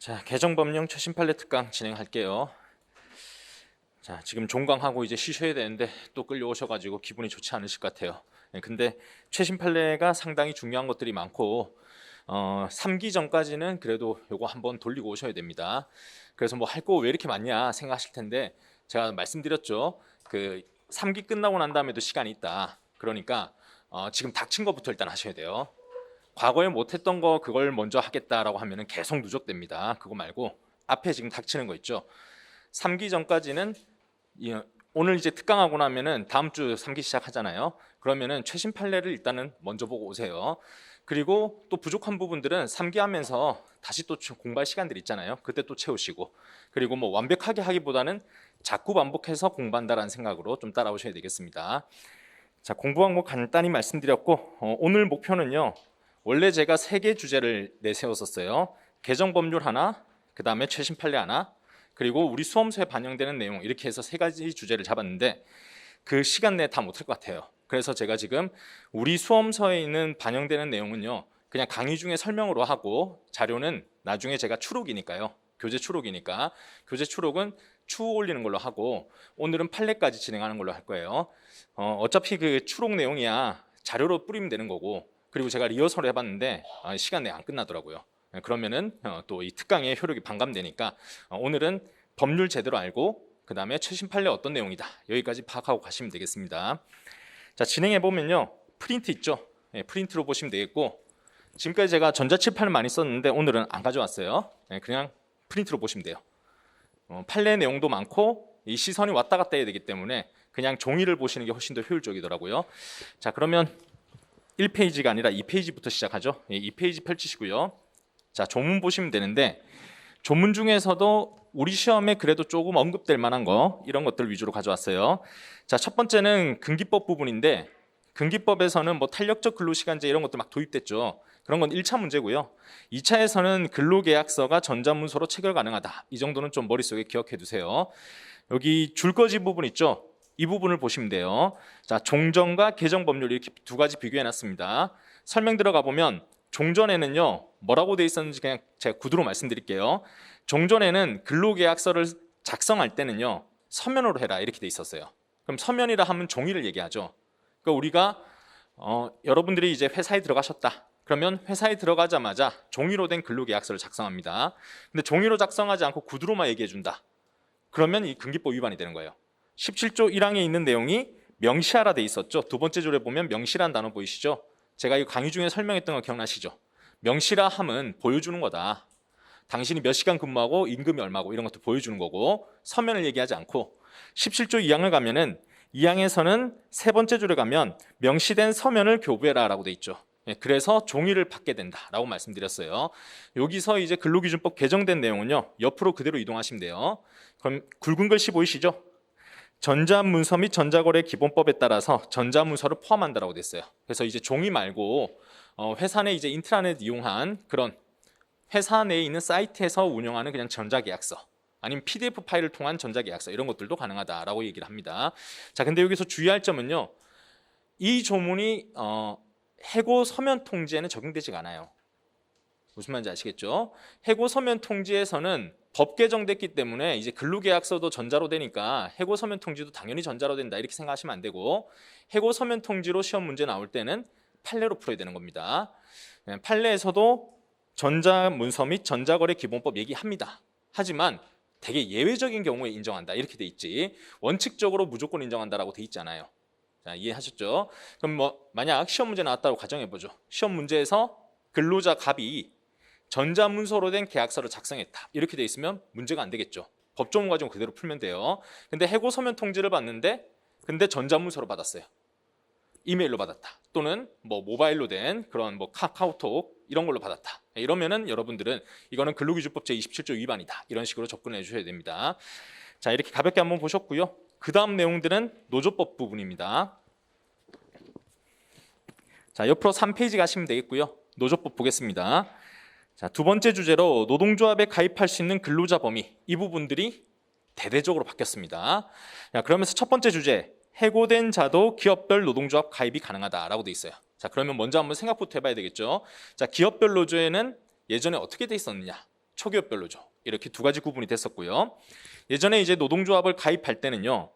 자, 개정법령 최신 판례 특강 진행할게요. 자, 지금 종강하고 이제 쉬셔야 되는데 또 끌려오셔가지고 기분이 좋지 않으실 것 같아요. 근데 최신 판례가 상당히 중요한 것들이 많고 3기 전까지는 그래도 요거 한번 돌리고 오셔야 됩니다. 그래서 뭐 할 거 왜 이렇게 많냐 생각하실 텐데 제가 말씀드렸죠. 그 3기 끝나고 난 다음에도 시간이 있다. 그러니까 지금 닥친 것부터 일단 하셔야 돼요. 과거에 못했던 거 그걸 먼저 하겠다라고 하면은 계속 누적됩니다. 그거 말고 앞에 지금 닥치는 거 있죠. 3기 전까지는 오늘 이제 특강하고 나면은 다음 주 3기 시작하잖아요. 그러면은 최신 판례를 일단은 먼저 보고 오세요. 그리고 또 부족한 부분들은 3기 하면서 다시 또 공부할 시간들 있잖아요. 그때 또 채우시고, 그리고 뭐 완벽하게 하기보다는 자꾸 반복해서 공부한다라는 생각으로 좀 따라오셔야 되겠습니다. 자, 공부 방법 간단히 말씀드렸고 오늘 목표는요. 원래 제가 3개 주제를 내세웠었어요. 개정 법률 하나, 그 다음에 최신 판례 하나, 그리고 우리 수험서에 반영되는 내용, 이렇게 해서 3가지 주제를 잡았는데 그 시간 내에 다 못할 것 같아요. 그래서 제가 지금 우리 수험서에 있는 반영되는 내용은요, 그냥 강의 중에 설명으로 하고 자료는 나중에 제가 추록이니까요. 교재 추록이니까 교재 추록은 추후 올리는 걸로 하고 오늘은 판례까지 진행하는 걸로 할 거예요. 어차피 그 추록 내용이야 자료로 뿌리면 되는 거고, 그리고 제가 리허설 해봤는데 시간 내에 안 끝나더라고요. 그러면은 또 이 특강의 효력이 반감되니까 오늘은 법률 제대로 알고 그 다음에 최신 판례 어떤 내용이다 여기까지 파악하고 가시면 되겠습니다. 자, 진행해 보면요, 프린트 있죠. 프린트로 보시면 되겠고, 지금까지 제가 전자칠판을 많이 썼는데 오늘은 안 가져왔어요. 그냥 프린트로 보시면 돼요. 판례 내용도 많고 이 시선이 왔다 갔다 해야 되기 때문에 그냥 종이를 보시는 게 훨씬 더 효율적이더라고요. 자, 그러면 1페이지가 아니라 2페이지부터 시작하죠. 2페이지 펼치시고요. 자, 조문 보시면 되는데 조문 중에서도 우리 시험에 그래도 조금 언급될 만한 거, 이런 것들 위주로 가져왔어요. 자, 첫 번째는 근기법 부분인데 근기법에서는 뭐 탄력적 근로시간제 이런 것들 막 도입됐죠. 그런 건 1차 문제고요. 2차에서는 근로계약서가 전자문서로 체결 가능하다. 이 정도는 좀 머릿속에 기억해 두세요. 여기 줄거지 부분 있죠. 이 부분을 보시면 돼요. 자, 종전과 개정 법률 이렇게 2가지 비교해 놨습니다. 설명 들어가 보면 종전에는요, 뭐라고 돼 있었는지 그냥 제가 구두로 말씀드릴게요. 종전에는 근로계약서를 작성할 때는요, 서면으로 해라 이렇게 돼 있었어요. 그럼 서면이라 하면 종이를 얘기하죠. 그러니까 우리가 여러분들이 이제 회사에 들어가셨다. 그러면 회사에 들어가자마자 종이로 된 근로계약서를 작성합니다. 근데 종이로 작성하지 않고 구두로만 얘기해 준다. 그러면 이 근기법 위반이 되는 거예요. 17조 1항에 있는 내용이 명시하라 돼 있었죠. 두 번째 줄에 보면 명시란 단어 보이시죠? 제가 이 강의 중에 설명했던 거 기억나시죠? 명시라 함은 보여주는 거다. 당신이 몇 시간 근무하고 임금이 얼마고 이런 것도 보여주는 거고, 서면을 얘기하지 않고 17조 2항을 가면은 2항에서는 세 번째 줄에 가면 명시된 서면을 교부해라 라고 돼 있죠. 그래서 종이를 받게 된다라고 말씀드렸어요. 여기서 이제 근로기준법 개정된 내용은요, 옆으로 그대로 이동하시면 돼요. 그럼 굵은 글씨 보이시죠? 전자문서 및 전자거래 기본법에 따라서 전자문서를 포함한다라고 됐어요. 그래서 이제 종이 말고 회사 내 이제 인트라넷 이용한 그런 회사 내에 있는 사이트에서 운영하는 그냥 전자계약서, 아니면 PDF 파일을 통한 전자계약서 이런 것들도 가능하다라고 얘기를 합니다. 자, 근데 여기서 주의할 점은요, 이 조문이 해고 서면 통지에는 적용되지가 않아요. 무슨 말인지 아시겠죠? 해고 서면 통지에서는 법 개정됐기 때문에 이제 근로계약서도 전자로 되니까 해고 서면 통지도 당연히 전자로 된다 이렇게 생각하시면 안 되고, 해고 서면 통지로 시험 문제 나올 때는 판례로 풀어야 되는 겁니다. 판례에서도 전자문서 및 전자거래 기본법 얘기합니다. 하지만 되게 예외적인 경우에 인정한다 이렇게 돼 있지, 원칙적으로 무조건 인정한다라고 돼 있잖아요. 자, 이해하셨죠? 그럼 뭐 만약 시험 문제 나왔다고 가정해보죠. 시험 문제에서 근로자 갑이 전자문서로 된 계약서를 작성했다 이렇게 돼 있으면 문제가 안 되겠죠. 법조문 과정 그대로 풀면 돼요. 근데 해고 서면 통지를 받는데 근데 전자문서로 받았어요. 이메일로 받았다, 또는 뭐 모바일로 된 그런 뭐 카카오톡 이런 걸로 받았다. 이러면은 여러분들은 이거는 근로기준법 제27조 위반이다 이런 식으로 접근해 주셔야 됩니다. 자, 이렇게 가볍게 한번 보셨고요. 그 다음 내용들은 노조법 부분입니다. 자, 옆으로 3페이지 가시면 되겠고요. 노조법 보겠습니다. 자, 두 번째 주제로 노동조합에 가입할 수 있는 근로자 범위, 이 부분들이 대대적으로 바뀌었습니다. 자, 그러면서 첫 번째 주제, 해고된 자도 기업별 노동조합 가입이 가능하다라고 돼 있어요. 자, 그러면 먼저 한번 생각부터 해봐야 되겠죠. 자, 기업별 노조에는 예전에 어떻게 돼 있었느냐? 초기업 근로조. 이렇게 두 가지 구분이 됐었고요. 예전에 이제 노동조합을 가입할 때는요.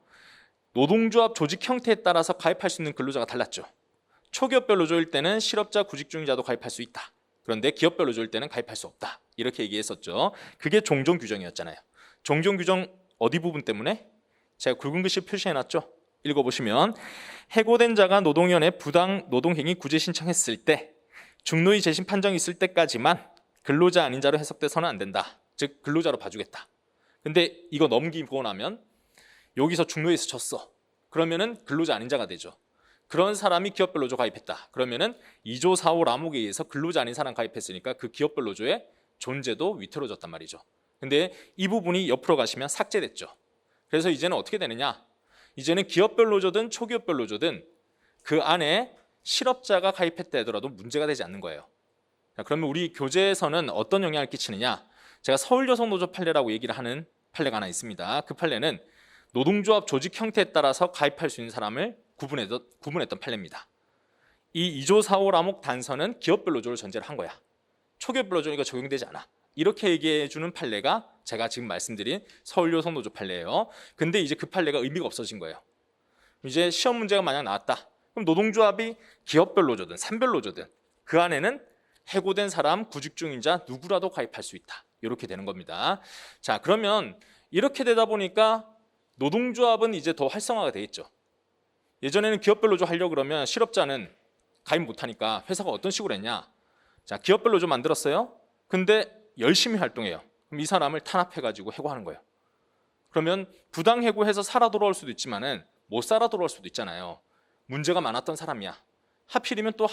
노동조합 조직 형태에 따라서 가입할 수 있는 근로자가 달랐죠. 초기업 근로조일 때는 실업자, 구직중인자도 가입할 수 있다. 그런데 기업 근로조일 때는 가입할 수 없다. 이렇게 얘기했었죠. 그게 종종 규정이었잖아요. 종종 규정 어디 부분 때문에? 제가 굵은 글씨 표시해놨죠. 읽어보시면 해고된 자가 노동위원회 부당 노동행위 구제 신청했을 때 중노위 재심 판정이 있을 때까지만 근로자 아닌 자로 해석돼서는 안 된다. 즉 근로자로 봐주겠다. 근데 이거 넘기고 나면 여기서 중노위에서 졌어. 그러면은 근로자 아닌 자가 되죠. 그런 사람이 기업 근로조 가입했다. 그러면은 2조 4호 라목에 의해서 근로자 아닌 사람 가입했으니까 그 기업 근로조의 존재도 위태로워졌단 말이죠. 근데 이 부분이 옆으로 가시면 삭제됐죠. 그래서 이제는 어떻게 되느냐? 이제는 기업 근로조든 초기업 근로조든 그 안에 실업자가 가입했다 하더라도 문제가 되지 않는 거예요. 자, 그러면 우리 교재에서는 어떤 영향을 끼치느냐? 제가 서울여성노조 판례라고 얘기를 하는 판례가 하나 있습니다. 그 판례는 노동조합 조직 형태에 따라서 가입할 수 있는 사람을 구분했던 판례입니다. 이 2조 4호 라목 단서는 기업 근로조를 전제로 한 거야. 초기업 근로조니까 적용되지 않아. 이렇게 얘기해 주는 판례가 제가 지금 말씀드린 서울여성노조 판례예요. 근데 이제 그 판례가 의미가 없어진 거예요. 이제 시험 문제가 만약 나왔다. 그럼 노동조합이 기업 근로조든 산별노조든 그 안에는 해고된 사람, 구직중인자 누구라도 가입할 수 있다. 이렇게 되는 겁니다. 자, 그러면 이렇게 되다 보니까 노동조합은 이제 더 활성화가 돼 있죠. 예전에는 기업 근로조 하려고 그러면 실업자는 가입 못하니까 회사가 어떤 식으로 했냐? 자, 기업 근로조 만들었어요. 근데 열심히 활동해요. 그럼 이 사람을 탄압해가지고 해고하는 거예요. 그러면 부당 해고해서 살아 돌아올 수도 있지만은 못 살아 돌아올 수도 있잖아요. 문제가 많았던 사람이야. 하필이면 또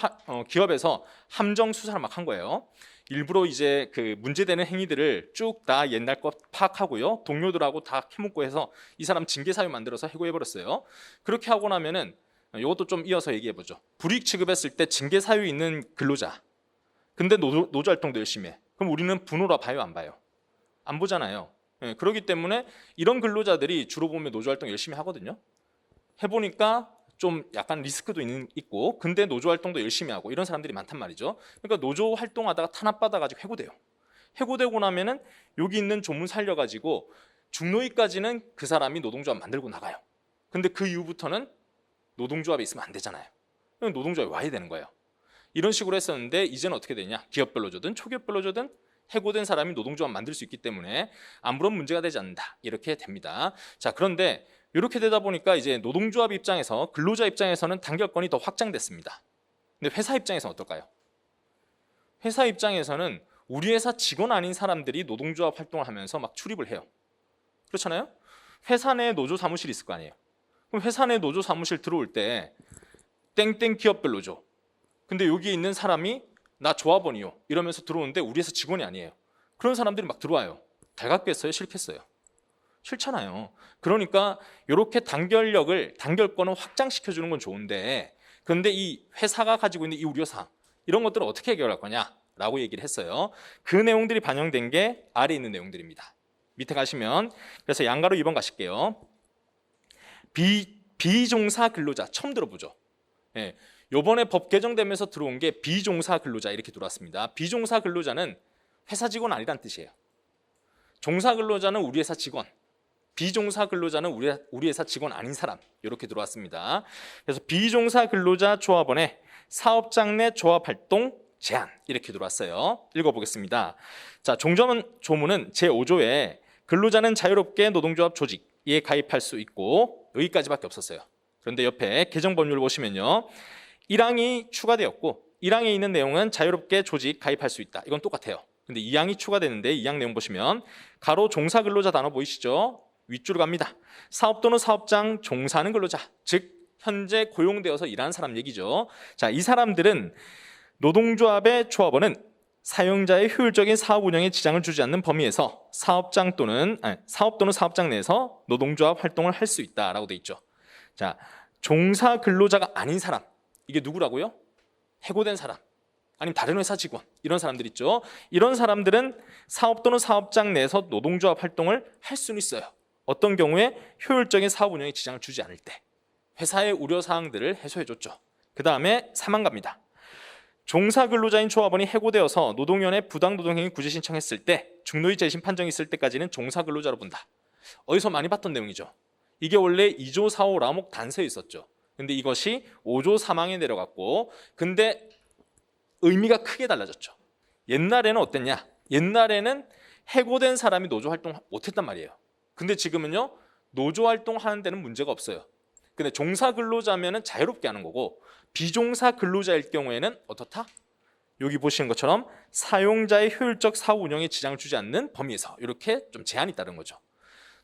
기업에서 함정 수사를 막 한 거예요. 일부러 이제 그 문제되는 행위들을 쭉 다 옛날 것 파악하고요. 동료들하고 다 캐묻고 해서 이 사람 징계 사유 만들어서 해고해버렸어요. 그렇게 하고 나면은 이것도 좀 이어서 얘기해보죠. 불이익 취급했을 때 징계 사유 있는 근로자. 근데 노조 활동도 열심히 해. 그럼 우리는 분노라 봐요, 안 봐요? 안 보잖아요. 예, 그렇기 때문에 이런 근로자들이 주로 보면 노조 활동 열심히 하거든요. 해보니까 좀 약간 리스크도 있고 근데 노조 활동도 열심히 하고 이런 사람들이 많단 말이죠. 그러니까 노조 활동하다가 탄압받아가지고 해고돼요. 해고되고 나면은 여기 있는 조문 살려가지고 중노위까지는 그 사람이 노동조합 만들고 나가요. 근데 그 이후부터는 노동조합에 있으면 안 되잖아요. 노동조합에 와야 되는 거예요. 이런 식으로 했었는데 이제는 어떻게 되냐? 기업 근로조든 초기업 근로조든 해고된 사람이 노동조합 만들 수 있기 때문에 아무런 문제가 되지 않는다. 이렇게 됩니다. 자, 그런데 이렇게 되다 보니까 이제 노동조합 입장에서 근로자 입장에서는 단결권이 더 확장됐습니다. 근데 회사 입장에서는 어떨까요? 회사 입장에서는 우리 회사 직원 아닌 사람들이 노동조합 활동을 하면서 막 출입을 해요. 그렇잖아요? 회사 내에 노조 사무실이 있을 거 아니에요. 그럼 회사 내 노조 사무실 들어올 때 땡땡 기업 근로조. 근데 여기 있는 사람이 나 조합원이요 이러면서 들어오는데 우리 회사 직원이 아니에요. 그런 사람들이 막 들어와요. 달갑겠어요? 싫겠어요? 싫잖아요. 그러니까 이렇게 단결권을 확장시켜주는 건 좋은데 그런데 이 회사가 가지고 있는 이 우려사항 이런 것들을 어떻게 해결할 거냐라고 얘기를 했어요. 그 내용들이 반영된 게 아래에 있는 내용들입니다. 밑에 가시면 그래서 양가로 2번 가실게요. 비종사 근로자 처음 들어보죠. 예, 요번에 법 개정되면서 들어온 게 비종사 근로자 이렇게 들어왔습니다. 비종사 근로자는 회사 직원 아니란 뜻이에요. 종사 근로자는 우리 회사 직원, 비종사 근로자는 우리 회사 직원 아닌 사람 이렇게 들어왔습니다. 그래서 비종사 근로자 조합원의 사업장 내 조합 활동 제한 이렇게 들어왔어요. 읽어보겠습니다. 자, 조문은 제5조에 근로자는 자유롭게 노동조합 조직에 가입할 수 있고 여기까지밖에 없었어요. 그런데 옆에 개정법률을 보시면요. 1항이 추가되었고 1항에 있는 내용은 자유롭게 조직 가입할 수 있다. 이건 똑같아요. 근데 2항이 추가되는데 2항 내용 보시면 가로 종사 근로자 단어 보이시죠? 윗줄로 갑니다. 사업 또는 사업장 종사하는 근로자, 즉 현재 고용되어서 일하는 사람 얘기죠. 자, 이 사람들은 노동조합의 조합원은 사용자의 효율적인 사업 운영에 지장을 주지 않는 범위에서 사업 또는 사업장 내에서 노동조합 활동을 할 수 있다라고 돼 있죠. 자, 종사 근로자가 아닌 사람 이게 누구라고요? 해고된 사람 아니면 다른 회사 직원 이런 사람들 있죠. 이런 사람들은 사업 또는 사업장 내에서 노동조합 활동을 할 수는 있어요. 어떤 경우에 효율적인 사업 운영에 지장을 주지 않을 때 회사의 우려사항들을 해소해줬죠. 그 다음에 3항 갑니다. 종사 근로자인 조합원이 해고되어서 노동위원회 부당노동행위 구제 신청했을 때 중노위 재심 판정이 있을 때까지는 종사 근로자로 본다. 어디서 많이 봤던 내용이죠. 이게 원래 2조 4호 라목 단서에 있었죠. 근데 이것이 5조 3항에 내려갔고, 근데 의미가 크게 달라졌죠. 옛날에는 어땠냐? 옛날에는 해고된 사람이 노조 활동 못했단 말이에요. 근데 지금은요, 노조 활동하는 데는 문제가 없어요. 근데 종사 근로자면은 자유롭게 하는 거고, 비종사 근로자일 경우에는 어떻다? 여기 보시는 것처럼 사용자의 효율적 사후 운영에 지장을 주지 않는 범위에서 이렇게 좀 제한이 따른 거죠.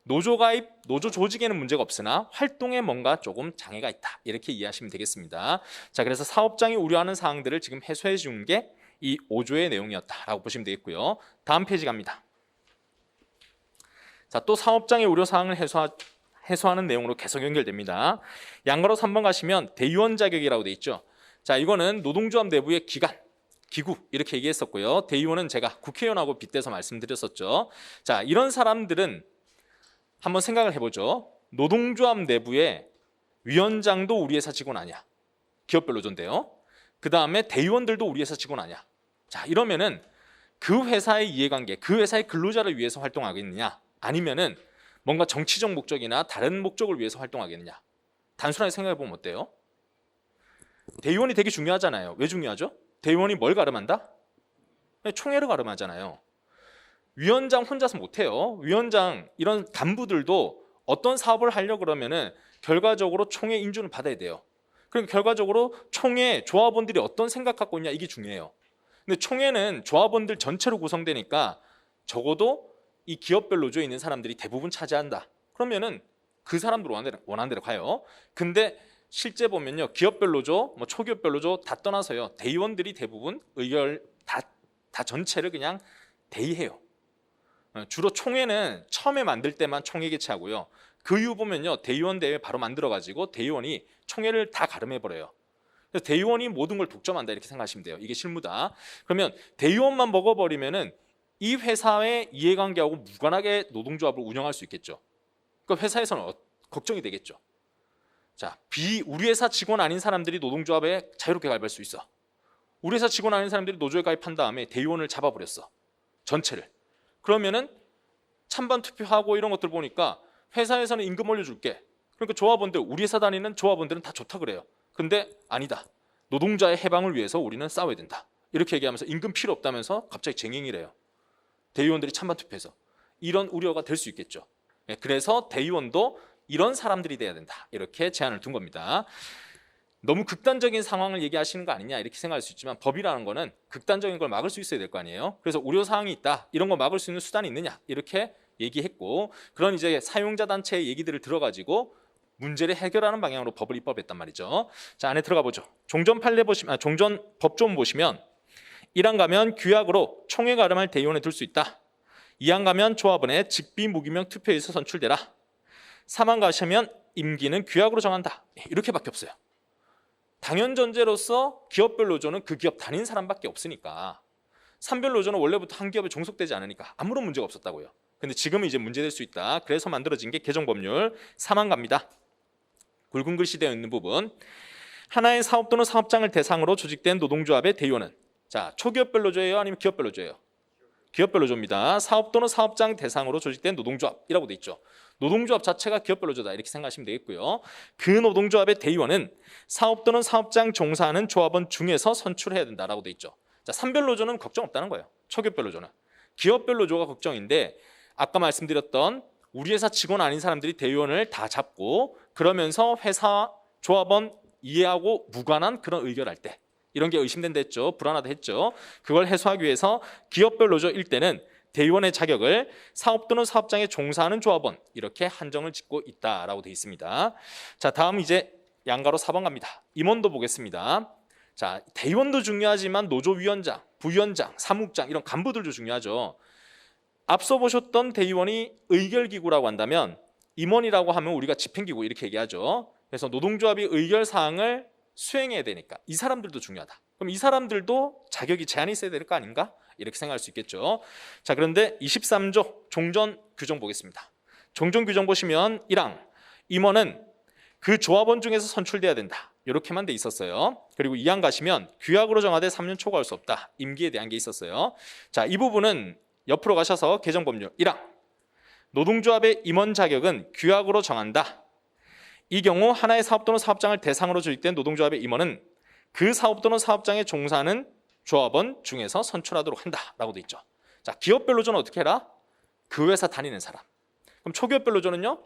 노조 가입, 노조 조직에는 문제가 없으나 활동에 뭔가 조금 장애가 있다. 이렇게 이해하시면 되겠습니다. 자, 그래서 사업장이 우려하는 사항들을 지금 해소해 준 게 이 5조의 내용이었다라고 보시면 되겠고요. 다음 페이지 갑니다. 자, 또 사업장의 우려 사항을 해소하는 내용으로 계속 연결됩니다. 양가로 3번 가시면 대의원 자격이라고 돼 있죠. 자, 이거는 노동조합 내부의 기관, 기구 이렇게 얘기했었고요. 대의원은 제가 국회의원하고 빗대서 말씀드렸었죠. 자, 이런 사람들은 한번 생각을 해보죠. 노동조합 내부의 위원장도 우리 회사 직원 아니야. 기업별 노조인데요. 그 다음에 대의원들도 우리 회사 직원 아니야. 자, 이러면은 그 회사의 이해관계, 그 회사의 근로자를 위해서 활동하겠느냐, 아니면은 뭔가 정치적 목적이나 다른 목적을 위해서 활동하겠느냐. 단순하게 생각해보면 어때요? 대의원이 되게 중요하잖아요. 왜 중요하죠? 대의원이 뭘 가름한다? 총회를 가름하잖아요. 위원장 혼자서 못해요. 위원장 이런 간부들도 어떤 사업을 하려고 그러면은 결과적으로 총회 인준을 받아야 돼요. 그럼 결과적으로 총회 조합원들이 어떤 생각 갖고 있냐, 이게 중요해요. 근데 총회는 조합원들 전체로 구성되니까 적어도 이 기업별 노조에 있는 사람들이 대부분 차지한다. 그러면은 그 사람들 원하는 대로 가요. 근데 실제 보면요, 기업별 노조, 뭐 초기업별 노조 다 떠나서요, 대의원들이 대부분 의결 다 전체를 그냥 대의해요. 주로 총회는 처음에 만들 때만 총회 개최하고요. 그 이후 보면요, 대의원 대회 바로 만들어가지고 대의원이 총회를 다 가름해버려요. 그래서 대의원이 모든 걸 독점한다 이렇게 생각하시면 돼요. 이게 실무다. 그러면 대의원만 먹어버리면은 이 회사의 이해관계하고 무관하게 노동조합을 운영할 수 있겠죠. 그러니까 회사에서는 걱정이 되겠죠. 자, 우리 회사 직원 아닌 사람들이 노동조합에 자유롭게 가입할 수 있어. 우리 회사 직원 아닌 사람들이 노조에 가입한 다음에 대의원을 잡아버렸어. 전체를. 그러면은 찬반 투표하고 이런 것들 보니까 회사에서는 임금 올려줄게. 그러니까 조합원들, 우리 회사 다니는 조합원들은 다 좋다 그래요. 근데 아니다. 노동자의 해방을 위해서 우리는 싸워야 된다. 이렇게 얘기하면서 임금 필요 없다면서 갑자기 쟁행이래요. 대의원들이 찬반 투표해서. 이런 우려가 될 수 있겠죠. 그래서 대의원도 이런 사람들이 돼야 된다. 이렇게 제안을 둔 겁니다. 너무 극단적인 상황을 얘기하시는 거 아니냐 이렇게 생각할 수 있지만, 법이라는 거는 극단적인 걸 막을 수 있어야 될 거 아니에요. 그래서 우려사항이 있다. 이런 거 막을 수 있는 수단이 있느냐 이렇게 얘기했고, 그런 이제 사용자 단체의 얘기들을 들어가지고 문제를 해결하는 방향으로 법을 입법했단 말이죠. 자, 안에 들어가 보죠. 종전 법조문 보시면 1항 가면 규약으로 총회 가름할 대의원에 둘 수 있다. 2항 가면 조합원의 직비 무기명 투표에서 선출되라. 3항 가시면 임기는 규약으로 정한다. 이렇게밖에 없어요. 당연 전제로서 기업별 노조는 그 기업 다닌 사람밖에 없으니까, 산별 노조는 원래부터 한 기업에 종속되지 않으니까 아무런 문제가 없었다고요. 근데 지금은 이제 문제될 수 있다. 그래서 만들어진 게 개정법률 3항 갑니다. 굵은 글씨 되어 있는 부분. 하나의 사업 또는 사업장을 대상으로 조직된 노동조합의 대의원은, 자, 초기업별 노조예요, 아니면 기업별 노조예요? 기업별 노조입니다. 사업 또는 사업장 대상으로 조직된 노동조합이라고 돼 있죠. 노동조합 자체가 기업별 노조다 이렇게 생각하시면 되겠고요. 그 노동조합의 대의원은 사업 또는 사업장 종사하는 조합원 중에서 선출해야 된다라고 돼 있죠. 자, 산별 노조는 걱정 없다는 거예요. 초기업별 노조는. 기업별 노조가 걱정인데, 아까 말씀드렸던 우리 회사 직원 아닌 사람들이 대의원을 다 잡고 그러면서 회사 조합원 이해하고 무관한 그런 의결할 때 이런 게 의심된다 했죠. 불안하다 했죠. 그걸 해소하기 위해서 기업별 노조일 때는 대의원의 자격을 사업 또는 사업장에 종사하는 조합원 이렇게 한정을 짓고 있다라고 되어 있습니다. 자, 다음 이제 양가로 4번 갑니다. 임원도 보겠습니다. 자, 대의원도 중요하지만 노조위원장, 부위원장, 사무국장 이런 간부들도 중요하죠. 앞서 보셨던 대의원이 의결기구라고 한다면 임원이라고 하면 우리가 집행기구 이렇게 얘기하죠. 그래서 노동조합이 의결사항을 수행해야 되니까 이 사람들도 중요하다. 그럼 이 사람들도 자격이 제한이 있어야 될 거 아닌가? 이렇게 생각할 수 있겠죠. 자, 그런데 23조 종전 규정 보겠습니다. 종전 규정 보시면 1항 임원은 그 조합원 중에서 선출돼야 된다. 이렇게만 돼 있었어요. 그리고 2항 가시면 규약으로 정하되 3년 초과할 수 없다. 임기에 대한 게 있었어요. 자, 이 부분은 옆으로 가셔서 개정법률 1항. 노동조합의 임원 자격은 규약으로 정한다. 이 경우 하나의 사업 또는 사업장을 대상으로 조직된 노동조합의 임원은 그 사업 또는 사업장에 종사하는 조합원 중에서 선출하도록 한다라고 돼 있죠. 자, 기업별 노조는 어떻게 해라? 그 회사 다니는 사람. 그럼 초기업별 노조는요?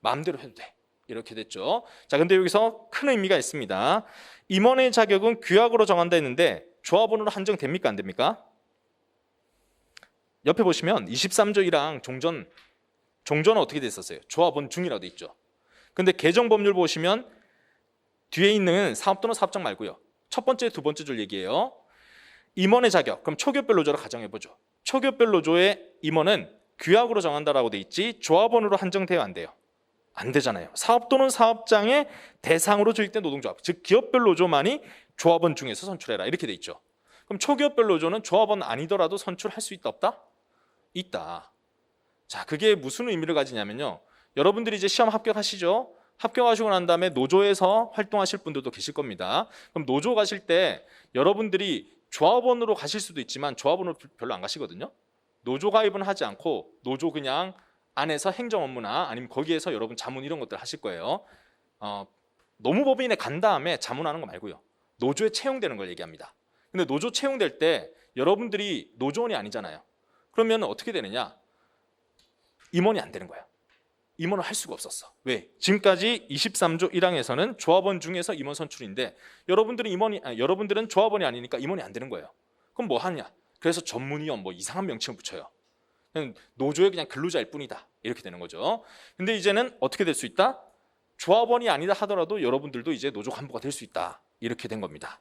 마음대로 해도 돼. 이렇게 됐죠. 자, 근데 여기서 큰 의미가 있습니다. 임원의 자격은 규약으로 정한다 했는데 조합원으로 한정됩니까? 안 됩니까? 옆에 보시면 23조 1항 종전은 어떻게 됐었어요? 조합원 중이라고 돼 있죠. 근데 개정법률 보시면 뒤에 있는 사업 또는 사업장 말고요. 첫 번째, 두 번째 줄 얘기예요. 임원의 자격, 그럼 초기업별 노조로 가정해보죠. 초기업별 노조의 임원은 규약으로 정한다라고 돼 있지 조합원으로 한정돼야 안 돼요. 안 되잖아요. 사업 또는 사업장의 대상으로 조직된 노동조합, 즉 기업별 노조만이 조합원 중에서 선출해라 이렇게 돼 있죠. 그럼 초기업별 노조는 조합원 아니더라도 선출할 수 있다 없다? 있다. 자, 그게 무슨 의미를 가지냐면요. 여러분들이 이제 시험 합격하시죠? 합격하시고 난 다음에 노조에서 활동하실 분들도 계실 겁니다. 그럼 노조 가실 때 여러분들이 조합원으로 가실 수도 있지만 조합원으로 별로 안 가시거든요. 노조 가입은 하지 않고 노조 그냥 안에서 행정 업무나 아니면 거기에서 여러분 자문 이런 것들 하실 거예요. 노무법인에 간 다음에 자문하는 거 말고요. 노조에 채용되는 걸 얘기합니다. 근데 노조 채용될 때 여러분들이 노조원이 아니잖아요. 그러면 어떻게 되느냐? 임원이 안 되는 거예요. 임원을 할 수가 없었어. 왜? 지금까지 23조 1항에서는 조합원 중에서 임원 선출인데 여러분들은 조합원이 아니니까 임원이 안 되는 거예요. 그럼 뭐 하냐? 그래서 전문위원 뭐 이상한 명칭을 붙여요. 노조의 그냥 근로자일 뿐이다. 이렇게 되는 거죠. 근데 이제는 어떻게 될 수 있다? 조합원이 아니다 하더라도 여러분들도 이제 노조 간부가 될 수 있다. 이렇게 된 겁니다.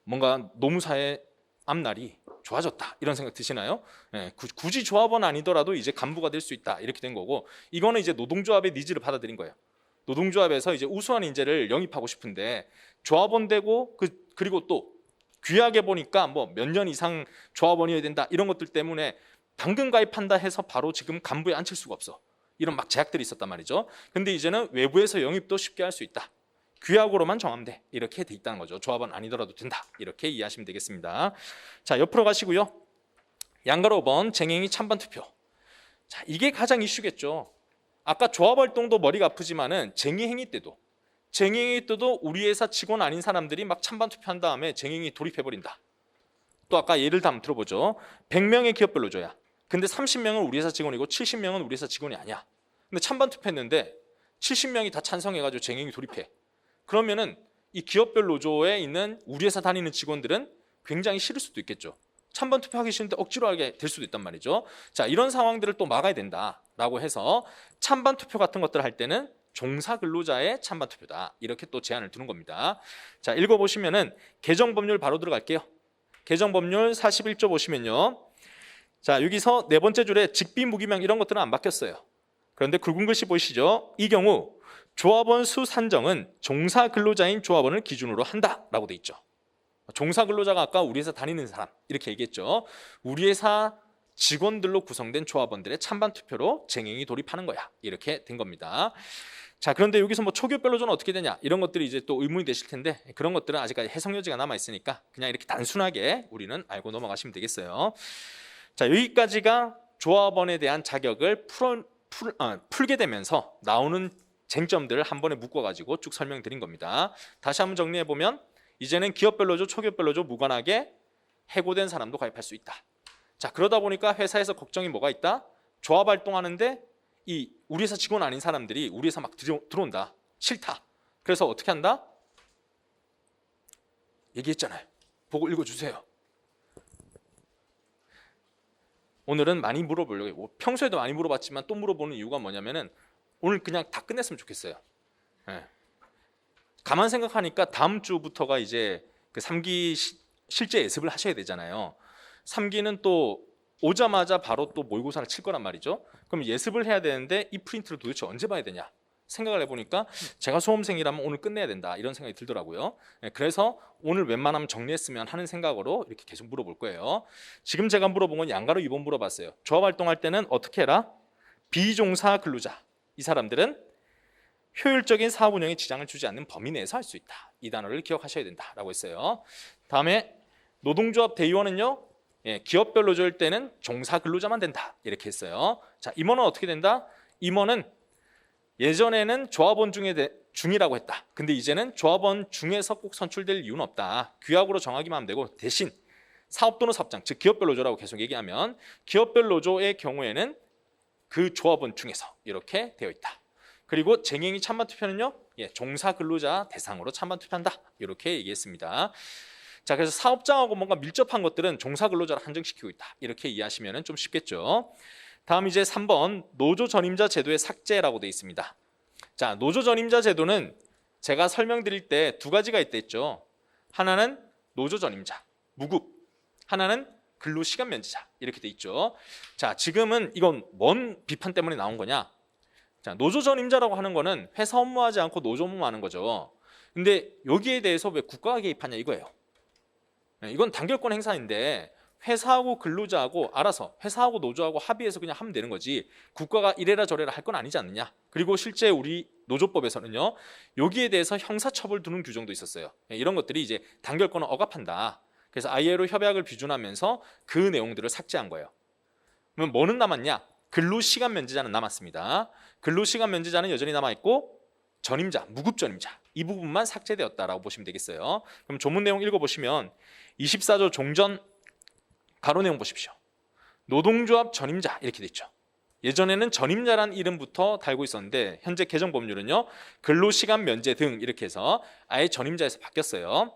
뭔가 노무사의 앞날이 좋아졌다 이런 생각 드시나요? 네, 굳이 조합원 아니더라도 이제 간부가 될 수 있다 이렇게 된 거고, 이거는 이제 노동조합의 니즈를 받아들인 거예요. 노동조합에서 이제 우수한 인재를 영입하고 싶은데 조합원 되고 그리고 또 규약에 보니까 뭐 몇 년 이상 조합원이어야 된다 이런 것들 때문에 당근 가입한다 해서 바로 지금 간부에 앉힐 수가 없어. 이런 막 제약들이 있었단 말이죠. 근데 이제는 외부에서 영입도 쉽게 할 수 있다. 규약으로만 정하면 돼. 이렇게 돼 있다는 거죠. 조합원 아니더라도 된다. 이렇게 이해하시면 되겠습니다. 자, 옆으로 가시고요. 양가로 5번 쟁행위 찬반 투표. 자, 이게 가장 이슈겠죠. 아까 조합 활동도 머리가 아프지만은 쟁의행위 때도 우리 회사 직원 아닌 사람들이 막 찬반 투표한 다음에 쟁행위 돌입해버린다. 또 아까 예를 한번 들어보죠. 100명의 기업별 노조야. 근데 30명은 우리 회사 직원이고 70명은 우리 회사 직원이 아니야. 근데 찬반 투표했는데 70명이 다 찬성해가지고 쟁행위 돌입해. 그러면은 이 기업별 노조에 있는 우리 회사 다니는 직원들은 굉장히 싫을 수도 있겠죠. 찬반 투표하기 싫은데 억지로 하게 될 수도 있단 말이죠. 자, 이런 상황들을 또 막아야 된다라고 해서 찬반 투표 같은 것들을 할 때는 종사 근로자의 찬반 투표다. 이렇게 또 제안을 두는 겁니다. 자, 읽어보시면은 개정법률 바로 들어갈게요. 개정법률 41조 보시면요. 자, 여기서 네 번째 줄에 직비 무기명 이런 것들은 안 바뀌었어요. 그런데 굵은 글씨 보이시죠? 이 경우 조합원 수 산정은 종사 근로자인 조합원을 기준으로 한다라고 돼 있죠. 종사 근로자가 아까 우리 회사 다니는 사람 이렇게 얘기했죠. 우리 회사 직원들로 구성된 조합원들의 찬반 투표로 쟁행이 돌입하는 거야. 이렇게 된 겁니다. 자, 그런데 여기서 뭐 초기업별 노조는 어떻게 되냐 이런 것들이 이제 또 의문이 되실 텐데 그런 것들은 아직까지 해석 여지가 남아 있으니까 그냥 이렇게 단순하게 우리는 알고 넘어가시면 되겠어요. 자, 여기까지가 조합원에 대한 자격을 풀게 되면서 나오는 쟁점들을 한 번에 묶어가지고 쭉 설명드린 겁니다. 다시 한번 정리해보면 이제는 기업별 노조, 초기업별 노조 무관하게 해고된 사람도 가입할 수 있다. 자, 그러다 보니까 회사에서 걱정이 뭐가 있다? 조합 활동하는데 이 우리 회사 직원 아닌 사람들이 우리 회사 막 들어온다. 싫다. 그래서 어떻게 한다? 얘기했잖아요. 보고 읽어주세요. 오늘은 많이 물어보려고, 평소에도 많이 물어봤지만 또 물어보는 이유가 뭐냐면은 오늘 그냥 다 끝냈으면 좋겠어요. 네. 가만 생각하니까 다음 주부터가 이제 그 3기 실제 예습을 하셔야 되잖아요. 3기는 또 오자마자 바로 또 모의고사를 칠 거란 말이죠. 그럼 예습을 해야 되는데 이 프린트를 도대체 언제 봐야 되냐 생각을 해보니까 제가 수험생이라면 오늘 끝내야 된다 이런 생각이 들더라고요. 네, 그래서 오늘 웬만하면 정리했으면 하는 생각으로 이렇게 계속 물어볼 거예요. 지금 제가 물어본 건 양가로 2번 물어봤어요. 조합 활동할 때는 어떻게 해라? 비종사 근로자 이 사람들은 효율적인 사업 운영에 지장을 주지 않는 범위 내에서 할 수 있다. 이 단어를 기억하셔야 된다라고 했어요. 다음에 노동조합 대의원은요, 기업별 노조일 때는 종사 근로자만 된다. 이렇게 했어요. 자, 임원은 어떻게 된다? 임원은 예전에는 조합원 중이라고 했다. 근데 이제는 조합원 중에서 꼭 선출될 이유는 없다. 규약으로 정하기만 하면 되고, 대신 사업 또는 사업장, 즉 기업별 노조라고 계속 얘기하면 기업별 노조의 경우에는 그 조합원 중에서 이렇게 되어 있다. 그리고 쟁행위 찬반 투표는요, 종사 근로자 대상으로 찬반 투표한다. 이렇게 얘기했습니다. 자, 그래서 사업장하고 뭔가 밀접한 것들은 종사 근로자를 한정시키고 있다. 이렇게 이해하시면 좀 쉽겠죠. 다음 이제 3번 노조 전임자 제도의 삭제라고 되어 있습니다. 자, 노조 전임자 제도는 제가 설명드릴 때 두 가지가 있댔죠. 하나는 노조 전임자, 무급, 하나는 근로시간 면제자 이렇게 돼 있죠. 자, 지금은 이건 뭔 비판 때문에 나온 거냐? 자, 노조 전임자라고 하는 거는 회사 업무하지 않고 노조 업무하는 거죠. 근데 여기에 대해서 왜 국가가 개입하냐 이거예요. 이건 단결권 행사인데 회사하고 근로자하고 알아서 회사하고 노조하고 합의해서 그냥 하면 되는 거지 국가가 이래라 저래라 할 건 아니지 않느냐. 그리고 실제 우리 노조법에서는요, 여기에 대해서 형사처벌 두는 규정도 있었어요. 이런 것들이 이제 단결권을 억압한다. 그래서 ILO 협약을 비준하면서 그 내용들을 삭제한 거예요. 그러면 뭐는 남았냐? 근로시간 면제자는 남았습니다. 근로시간 면제자는 여전히 남아있고 전임자, 무급 전임자 이 부분만 삭제되었다라고 보시면 되겠어요. 그럼 조문 내용 읽어보시면 24조 종전 가로 내용 보십시오. 노동조합 전임자 이렇게 돼 있죠. 예전에는 전임자란 이름부터 달고 있었는데 현재 개정 법률은요, 근로시간 면제 등 이렇게 해서 아예 전임자에서 바뀌었어요.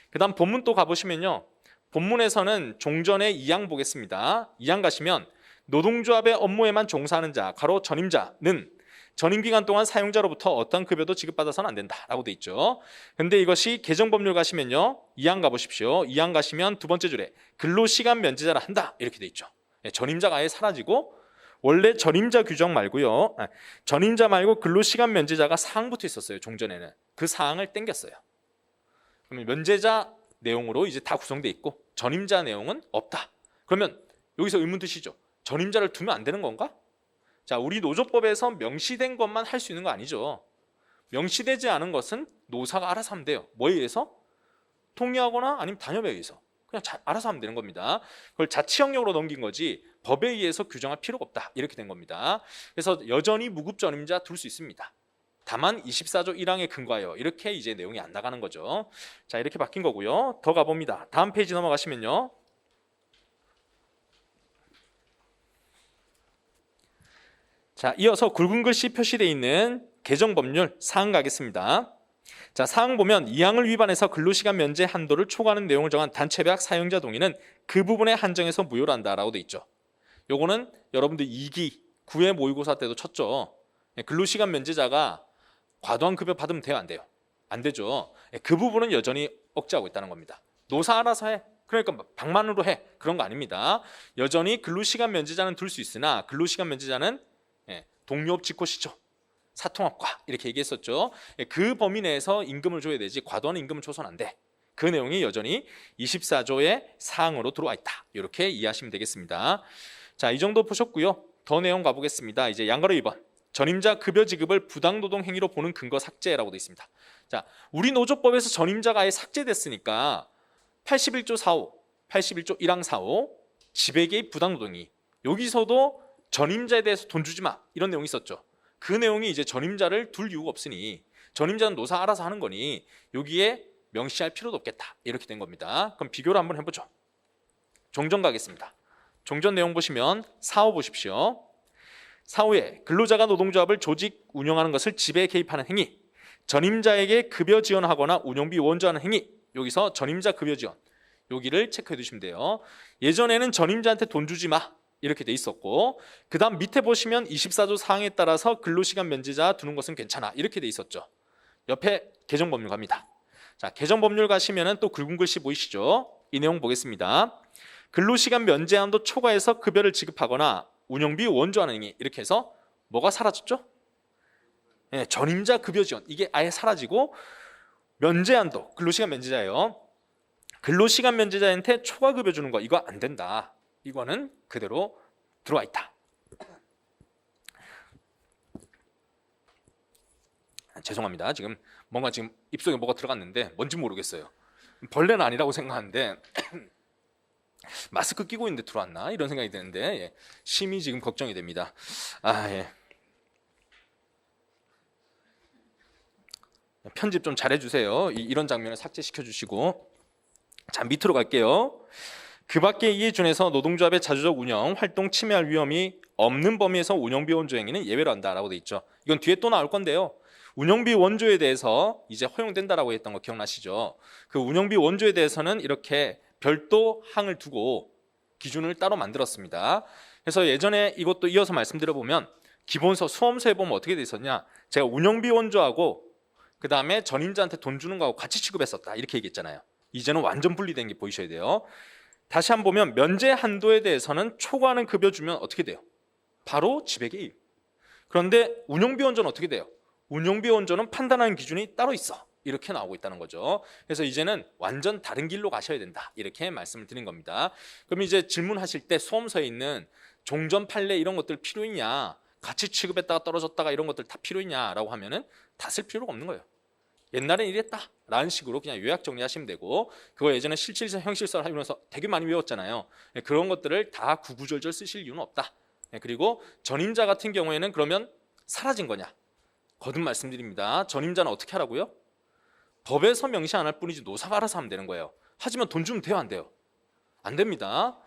그 다음 본문 또 가보시면요, 본문에서는 종전의 2항 보겠습니다. 2항 가시면 노동조합의 업무에만 종사하는 자, 가로 전임자는 전임기간 동안 사용자로부터 어떤 급여도 지급받아서는 안 된다라고 돼 있죠. 근데 이것이 개정법률 가시면요, 2항 가보십시오. 2항 가시면 두 번째 줄에 근로시간 면제자라 한다 이렇게 돼 있죠. 전임자가 아예 사라지고 원래 전임자 규정 말고요, 전임자 말고 근로시간 면제자가 사항부터 있었어요. 종전에는 그 사항을 땡겼어요. 그러면 면제자 내용으로 이제 다 구성돼 있고 전임자 내용은 없다. 그러면 여기서 의문 드시죠? 전임자를 두면 안 되는 건가? 자, 우리 노조법에서 명시된 것만 할 수 있는 거 아니죠. 명시되지 않은 것은 노사가 알아서 하면 돼요. 뭐에 의해서? 통의하거나 아니면 단협에 의해서 그냥 알아서 하면 되는 겁니다. 그걸 자치 영역으로 넘긴 거지 법에 의해서 규정할 필요가 없다 이렇게 된 겁니다. 그래서 여전히 무급 전임자 둘 수 있습니다. 다만 24조 1항에 근거하여 이렇게 이제 내용이 안 나가는 거죠. 자, 이렇게 바뀐 거고요. 더 가봅니다. 다음 페이지 넘어가시면요, 자, 이어서 굵은 글씨 표시되어 있는 개정법률 사항 가겠습니다. 자, 사항 보면 2항을 위반해서 근로시간 면제 한도를 초과하는 내용을 정한 단체배학 사용자 동의는 그 부분에 한정해서 무효로 한다라고 돼 있죠. 요거는 여러분들 2기 9회 모의고사 때도 쳤죠. 근로시간 면제자가 과도한 급여 받으면 돼요, 안 돼요? 안 되죠. 그 부분은 여전히 억제하고 있다는 겁니다. 노사 알아서 해. 그러니까 방만으로 해. 그런 거 아닙니다. 여전히 근로시간 면제자는 둘 수 있으나 근로시간 면제자는 동료업 직고시죠. 사통업과 이렇게 얘기했었죠. 그 범위 내에서 임금을 줘야 되지 과도한 임금을 줘서는 안 돼. 그 내용이 여전히 24조의 사항으로 들어와 있다. 이렇게 이해하시면 되겠습니다. 자, 이 정도 보셨고요. 더 내용 가보겠습니다. 이제 양가로 2번. 전임자 급여 지급을 부당노동 행위로 보는 근거 삭제라고 되어 있습니다. 자, 우리 노조법에서 전임자가 아예 삭제됐으니까 81조 4호, 81조 1항 4호 지배개입 부당노동이 여기서도 전임자에 대해서 돈 주지 마 이런 내용이 있었죠. 그 내용이 이제 전임자를 둘 이유가 없으니 전임자는 노사 알아서 하는 거니 여기에 명시할 필요도 없겠다 이렇게 된 겁니다. 그럼 비교를 한번 해보죠. 종전 가겠습니다. 종전 내용 보시면 4호 보십시오. 4호에 근로자가 노동조합을 조직 운영하는 것을 지배에 개입하는 행위, 전임자에게 급여 지원하거나 운영비 원조하는 행위, 여기서 전임자 급여 지원 여기를 체크해 두시면 돼요. 예전에는 전임자한테 돈 주지 마 이렇게 돼 있었고, 그 다음 밑에 보시면 24조 사항에 따라서 근로시간 면제자 두는 것은 괜찮아 이렇게 돼 있었죠. 옆에 개정법률 갑니다. 자, 개정법률 가시면은 또 굵은 글씨 보이시죠? 이 내용 보겠습니다. 근로시간 면제한도 초과해서 급여를 지급하거나 운영비 원조하는 행위 이렇게 해서 뭐가 사라졌죠? 전임자 급여 지원 이게 아예 사라지고 면제한도 근로시간 면제자예요. 근로시간 면제자한테 초과 급여 주는 거 이거 안 된다. 이거는 그대로 들어와 있다. 죄송합니다. 지금 뭔가 지금 입속에 뭐가 들어갔는데 뭔지 모르겠어요. 벌레는 아니라고 생각하는데 마스크 끼고 있는데 들어왔나 이런 생각이 드는데 예, 심히 지금 걱정이 됩니다. 예. 편집 좀 잘해주세요. 이런 장면을 삭제시켜 주시고. 자, 밑으로 갈게요. 그 밖에 이에 준해서 노동조합의 자주적 운영, 활동 침해할 위험이 없는 범위에서 운영비 원조 행위는 예외로 한다라고 돼 있죠. 이건 뒤에 또 나올 건데요. 운영비 원조에 대해서 이제 허용된다라고 했던 거 기억나시죠? 그 운영비 원조에 대해서는 이렇게 별도 항을 두고 기준을 따로 만들었습니다. 그래서 예전에 이것도 이어서 말씀드려보면 기본서 수험서에 보면 어떻게 돼 있었냐? 제가 운영비 원조하고 그 다음에 전임자한테 돈 주는 거하고 같이 취급했었다 이렇게 얘기했잖아요. 이제는 완전 분리된 게 보이셔야 돼요. 다시 한번 보면 면제 한도에 대해서는 초과하는 급여 주면 어떻게 돼요? 바로 지배개입. 그런데 운영비 원조는 어떻게 돼요? 운영비 원조는 판단하는 기준이 따로 있어. 이렇게 나오고 있다는 거죠. 그래서 이제는 완전 다른 길로 가셔야 된다. 이렇게 말씀을 드린 겁니다. 그럼 이제 질문하실 때 수험서에 있는 종전 판례 이런 것들 필요 있냐? 같이 취급했다가 떨어졌다가 이런 것들 다 필요 있냐라고 하면은 다 쓸 필요가 없는 거예요. 옛날엔 이랬다 라는 식으로 그냥 요약 정리하시면 되고, 그거 예전에 실질서 형식설 하면서 되게 많이 외웠잖아요. 그런 것들을 다 구구절절 쓰실 이유는 없다. 그리고 전임자 같은 경우에는 그러면 사라진 거냐? 거듭 말씀드립니다. 전임자는 어떻게 하라고요? 법에서 명시 안 할 뿐이지 노사가 알아서 하면 되는 거예요. 하지만 돈 주면 돼요, 안 돼요? 안 됩니다.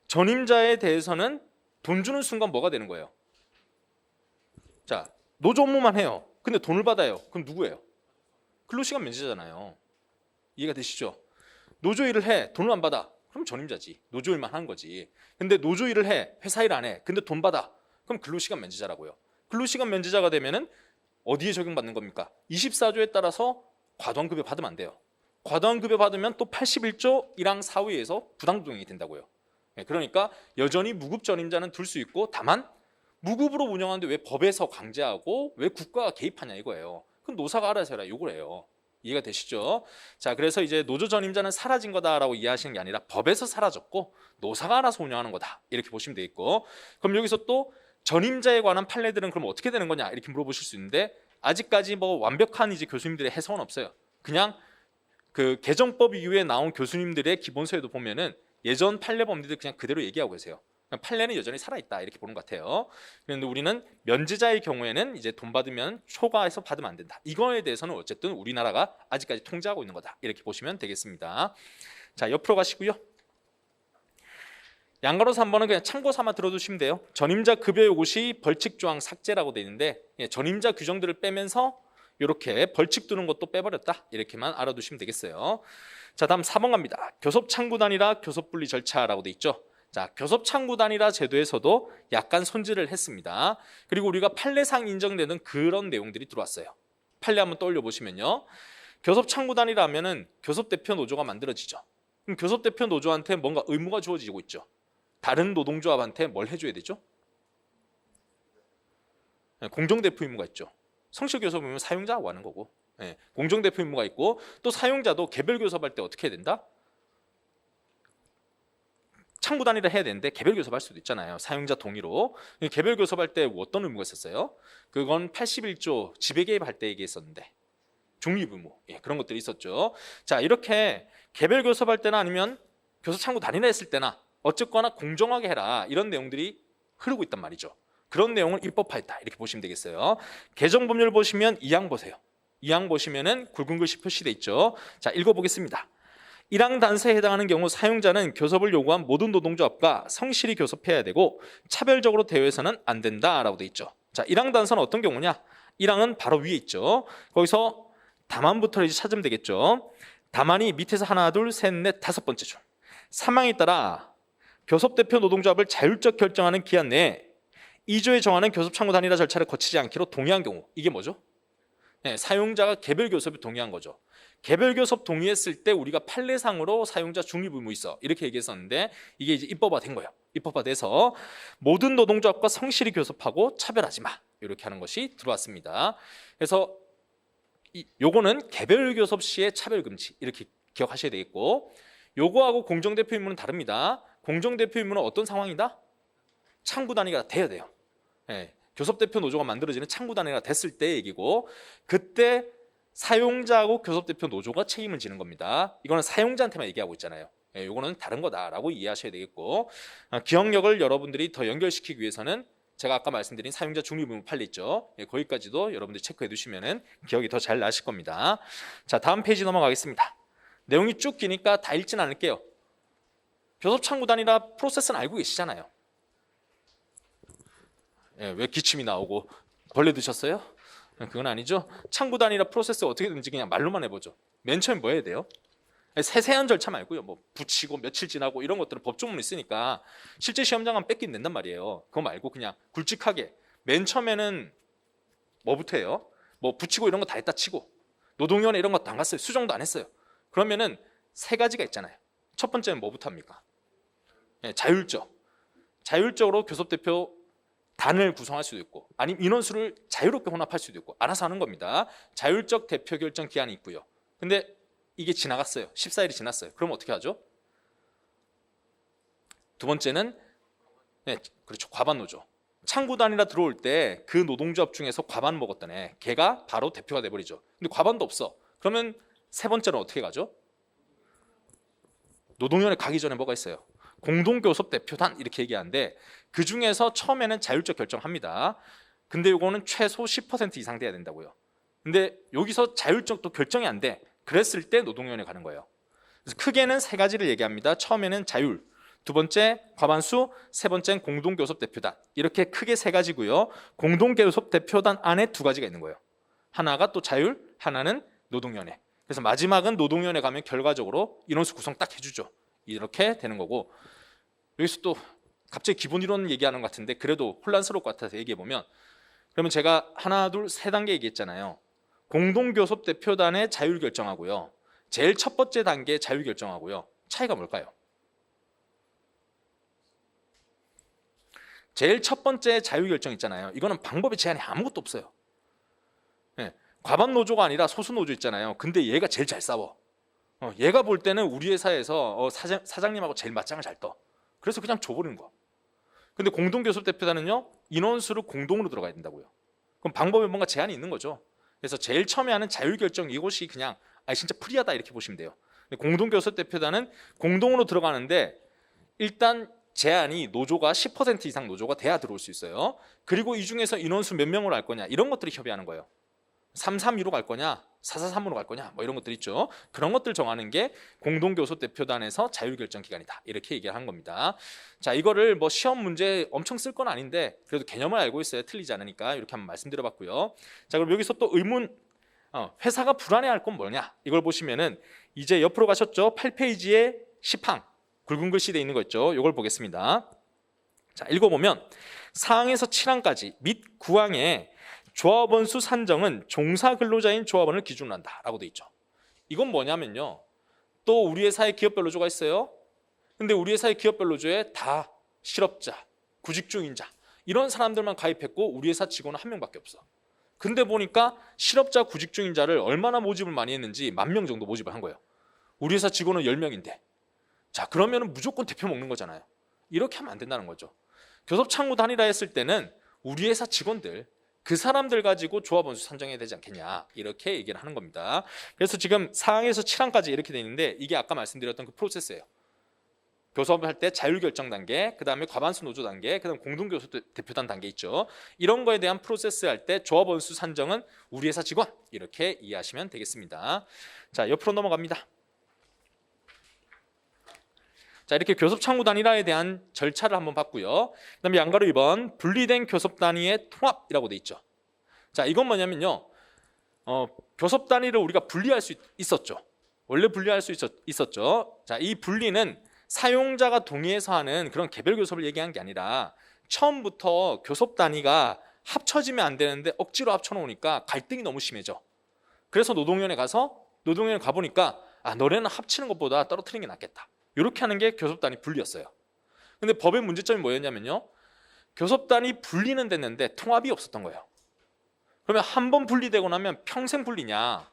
전임자에 대해서는 돈 주는 순간 뭐가 되는 거예요? 자, 노조 업무만 해요. 근데 돈을 받아요. 그럼 누구예요? 근로시간 면제자잖아요. 이해가 되시죠? 노조 일을 해, 돈을 안 받아. 그럼 전임자지. 노조 일만 하는 거지. 근데 노조 일을 해, 회사 일 안 해. 근데 돈 받아. 그럼 근로시간 면제자라고요. 근로시간 면제자가 되면은 어디에 적용받는 겁니까? 24조에 따라서 과도한급여 받으면 안 돼요. 과도한급여 받으면 또 81조 1항 4호에서 부당노동이 된다고요. 그러니까 여전히 무급 전임자는 둘 수 있고, 다만 무급으로 운영하는데 왜 법에서 강제하고 왜 국가가 개입하냐 이거예요. 그럼 노사가 알아서 해라 요걸 해요. 이해가 되시죠? 자, 그래서 이제 노조 전임자는 사라진 거다라고 이해하시는 게 아니라 법에서 사라졌고 노사가 알아서 운영하는 거다 이렇게 보시면 되겠고, 그럼 여기서 또 전임자에 관한 판례들은 그럼 어떻게 되는 거냐 이렇게 물어보실 수 있는데, 아직까지 뭐 완벽한 이제 교수님들의 해석은 없어요. 그냥 그 개정법 이후에 나온 교수님들의 기본서에도 보면은 예전 판례 법리들 그냥 그대로 얘기하고 계세요. 판례는 여전히 살아있다 이렇게 보는 것 같아요. 그런데 우리는 면제자의 경우에는 이제 돈 받으면 초과해서 받으면 안 된다. 이거에 대해서는 어쨌든 우리나라가 아직까지 통제하고 있는 거다 이렇게 보시면 되겠습니다. 자, 옆으로 가시고요. 양가로 3번은 그냥 참고 삼아 들어두시면 돼요. 전임자 급여 요구 시 벌칙 조항 삭제라고 되어 있는데, 전임자 규정들을 빼면서 이렇게 벌칙 두는 것도 빼버렸다 이렇게만 알아두시면 되겠어요. 자, 다음 4번 갑니다. 교섭 창구단이라 교섭 분리 절차라고 되어 있죠. 자, 교섭 창구단이라 제도에서도 약간 손질을 했습니다. 그리고 우리가 판례상 인정되는 그런 내용들이 들어왔어요. 판례 한번 떠올려 보시면요. 교섭 창구단이라 하면은 교섭 대표 노조가 만들어지죠. 그럼 교섭 대표 노조한테 뭔가 의무가 주어지고 있죠. 다른 노동조합한테 뭘 해줘야 되죠? 공정대표 임무가 있죠. 성실교섭 의무는 사용자하고 하는 거고, 공정대표 임무가 있고, 또 사용자도 개별 교섭할 때 어떻게 해야 된다? 창구단위라 해야 되는데 개별 교섭할 수도 있잖아요. 사용자 동의로. 개별 교섭할 때 어떤 의무가 있었어요? 그건 81조 지배개입할 때 얘기했었는데 중립 의무, 그런 것들이 있었죠. 자, 이렇게 개별 교섭할 때나 아니면 교섭 창구 단위라 했을 때나 어쨌거나 공정하게 해라 이런 내용들이 흐르고 있단 말이죠. 그런 내용을 입법화했다 이렇게 보시면 되겠어요. 개정법률 보시면 2항 보세요. 2항 보시면은 굵은 글씨 표시돼 있죠. 자, 읽어보겠습니다. 1항 단서에 해당하는 경우 사용자는 교섭을 요구한 모든 노동조합과 성실히 교섭해야 되고 차별적으로 대우해서는 안 된다라고 돼 있죠. 자, 1항 단서는 어떤 경우냐? 1항은 바로 위에 있죠. 거기서 다만부터 이제 찾으면 되겠죠. 다만이 밑에서 하나, 둘, 셋, 넷, 다섯 번째 줄. 3항에 따라 교섭대표 노동조합을 자율적 결정하는 기한 내에 2조에 정하는 교섭 창구 단위라 절차를 거치지 않기로 동의한 경우, 이게 뭐죠? 사용자가 개별 교섭에 동의한 거죠. 개별 교섭 동의했을 때 우리가 판례상으로 사용자 중립 의무 있어 이렇게 얘기했었는데, 이게 이제 입법화된 거예요. 입법화돼서 모든 노동조합과 성실히 교섭하고 차별하지 마 이렇게 하는 것이 들어왔습니다. 그래서 요거는 개별 교섭 시의 차별 금지 이렇게 기억하셔야 되겠고, 요거하고 공정대표 임무는 다릅니다. 공정대표 임무는 어떤 상황이다? 창구 단위가 돼야 돼요. 교섭대표 노조가 만들어지는 창구 단위가 됐을 때 얘기고, 그때 사용자하고 교섭대표 노조가 책임을 지는 겁니다. 이거는 사용자한테만 얘기하고 있잖아요. 예, 이거는 다른 거다라고 이해하셔야 되겠고, 기억력을 여러분들이 더 연결시키기 위해서는 제가 아까 말씀드린 사용자 중립의무 판례 있죠. 예, 거기까지도 여러분들이 체크해 두시면 기억이 더 잘 나실 겁니다. 자, 다음 페이지 넘어가겠습니다. 내용이 쭉 기니까 다 읽진 않을게요. 교섭 창구 단위라 프로세스는 알고 계시잖아요. 예, 왜 기침이 나오고 벌레 드셨어요? 그건 아니죠. 창구 단위라 프로세스 어떻게든지 그냥 말로만 해보죠. 맨 처음에 뭐 해야 돼요? 세세한 절차 말고요. 뭐 붙이고 며칠 지나고 이런 것들은 법조문이 있으니까 실제 시험장 가면 뺏기면 된단 말이에요. 그거 말고 그냥 굵직하게 맨 처음에는 뭐부터 해요? 뭐 붙이고 이런 거 다 했다 치고 노동위원회 이런 것도 안 갔어요. 수정도 안 했어요. 그러면은 세 가지가 있잖아요. 첫 번째는 뭐부터 합니까? 네, 자율적으로 교섭대표 단을 구성할 수도 있고, 아니면 인원수를 자유롭게 혼합할 수도 있고, 알아서 하는 겁니다. 자율적 대표 결정 기한이 있고요. 근데 이게 지나갔어요. 14일이 지났어요. 그럼 어떻게 하죠? 두 번째는 네, 그렇죠. 과반 노조. 창구 단위라 들어올 때 그 노동조합 중에서 과반 먹었던 애, 걔가 바로 대표가 돼버리죠. 근데 과반도 없어. 그러면 세 번째는 어떻게 가죠? 노동위원회 가기 전에 뭐가 있어요? 공동교섭대표단 이렇게 얘기하는데, 그 중에서 처음에는 자율적 결정합니다. 근데 이거는 최소 10% 이상 돼야 된다고요. 근데 여기서 자율적 또 결정이 안 돼. 그랬을 때 노동위원회 가는 거예요. 그래서 크게는 세 가지를 얘기합니다. 처음에는 자율, 두 번째 과반수, 세 번째는 공동교섭대표단. 이렇게 크게 세 가지고요. 공동교섭대표단 안에 두 가지가 있는 거예요. 하나가 또 자율, 하나는 노동위원회. 그래서 마지막은 노동위원회 가면 결과적으로 인원수 구성 딱 해주죠. 이렇게 되는 거고, 여기서 또 갑자기 기본 이론 얘기하는 것 같은데 그래도 혼란스러울 것 같아서 얘기해보면, 그러면 제가 하나, 둘, 세 단계 얘기했잖아요. 공동교섭대표단의 자율결정하고요, 제일 첫 번째 단계 자율결정하고요, 차이가 뭘까요? 제일 첫 번째 자율결정 있잖아요. 이거는 방법의 제한이 아무것도 없어요. 네, 과반 노조가 아니라 소수 노조 있잖아요. 근데 얘가 제일 잘 싸워. 얘가 볼 때는 우리 회사에서 사장님하고 제일 맞짱을 잘 떠. 그래서 그냥 줘버리는 거야. 근데 공동교섭대표단은요, 인원수를 공동으로 들어가야 된다고요. 그럼 방법에 뭔가 제한이 있는 거죠. 그래서 제일 처음에 하는 자율결정, 이것이 그냥 진짜 프리하다 이렇게 보시면 돼요. 공동교섭대표단은 공동으로 들어가는데 일단 제한이 노조가 10% 이상 노조가 돼야 들어올 수 있어요. 그리고 이 중에서 인원수 몇 명으로 할 거냐, 이런 것들이 협의하는 거예요. 332로 갈 거냐, 443으로 갈 거냐, 뭐 이런 것들 있죠. 그런 것들 정하는 게 공동교섭대표단에서 자율결정 기관이다, 이렇게 얘기를 한 겁니다. 자, 이거를 뭐 시험 문제 엄청 쓸 건 아닌데 그래도 개념을 알고 있어야 틀리지 않으니까 이렇게 한번 말씀드려봤고요. 자, 그럼 여기서 또 의문, 회사가 불안해할 건 뭐냐, 이걸 보시면은 이제 옆으로 가셨죠. 8페이지에 시팡 굵은 글씨 돼 있는 거 있죠. 이걸 보겠습니다. 자, 읽어보면 사항에서 7항까지 및 9항에 조합원 수 산정은 종사 근로자인 조합원을 기준으로 한다 라고 돼 있죠. 이건 뭐냐면요, 또 우리 회사에 기업별 노조가 있어요. 근데 우리 회사의 기업별 노조에 다 실업자, 구직중인자 이런 사람들만 가입했고 우리 회사 직원은 한 명밖에 없어. 근데 보니까 실업자, 구직중인자를 얼마나 모집을 많이 했는지 10,000명 정도 모집을 한 거예요. 우리 회사 직원은 10명인데 자, 그러면 무조건 대표 먹는 거잖아요. 이렇게 하면 안 된다는 거죠. 교섭창구 단위라 했을 때는 우리 회사 직원들, 그 사람들 가지고 조합원수 산정해야 되지 않겠냐, 이렇게 얘기를 하는 겁니다. 그래서 지금 4항에서 7항까지 이렇게 돼 있는데 이게 아까 말씀드렸던 그 프로세스예요. 교섭할 때 자율결정 단계, 그 다음에 과반수 노조 단계, 그 다음에 공동교섭대표단 단계 있죠. 이런 거에 대한 프로세스 할 때 조합원수 산정은 우리 회사 직원, 이렇게 이해하시면 되겠습니다. 자, 옆으로 넘어갑니다. 자, 이렇게 교섭창구 단위라에 대한 절차를 한번 봤고요. 그 다음에 양가로 2번 분리된 교섭 단위의 통합이라고 돼 있죠. 자, 이건 뭐냐면요, 교섭 단위를 우리가 분리할 수 있었죠. 원래 분리할 수 있었죠. 자, 이 분리는 사용자가 동의해서 하는 그런 개별 교섭을 얘기한 게 아니라 처음부터 교섭 단위가 합쳐지면 안 되는데 억지로 합쳐놓으니까 갈등이 너무 심해져. 그래서 노동위원회 가보니까 너네는 합치는 것보다 떨어뜨리는 게 낫겠다, 이렇게 하는 게 교섭단위 분리였어요. 근데 법의 문제점이 뭐였냐면요, 교섭단위 분리는 됐는데 통합이 없었던 거예요. 그러면 한 번 분리되고 나면 평생 분리냐,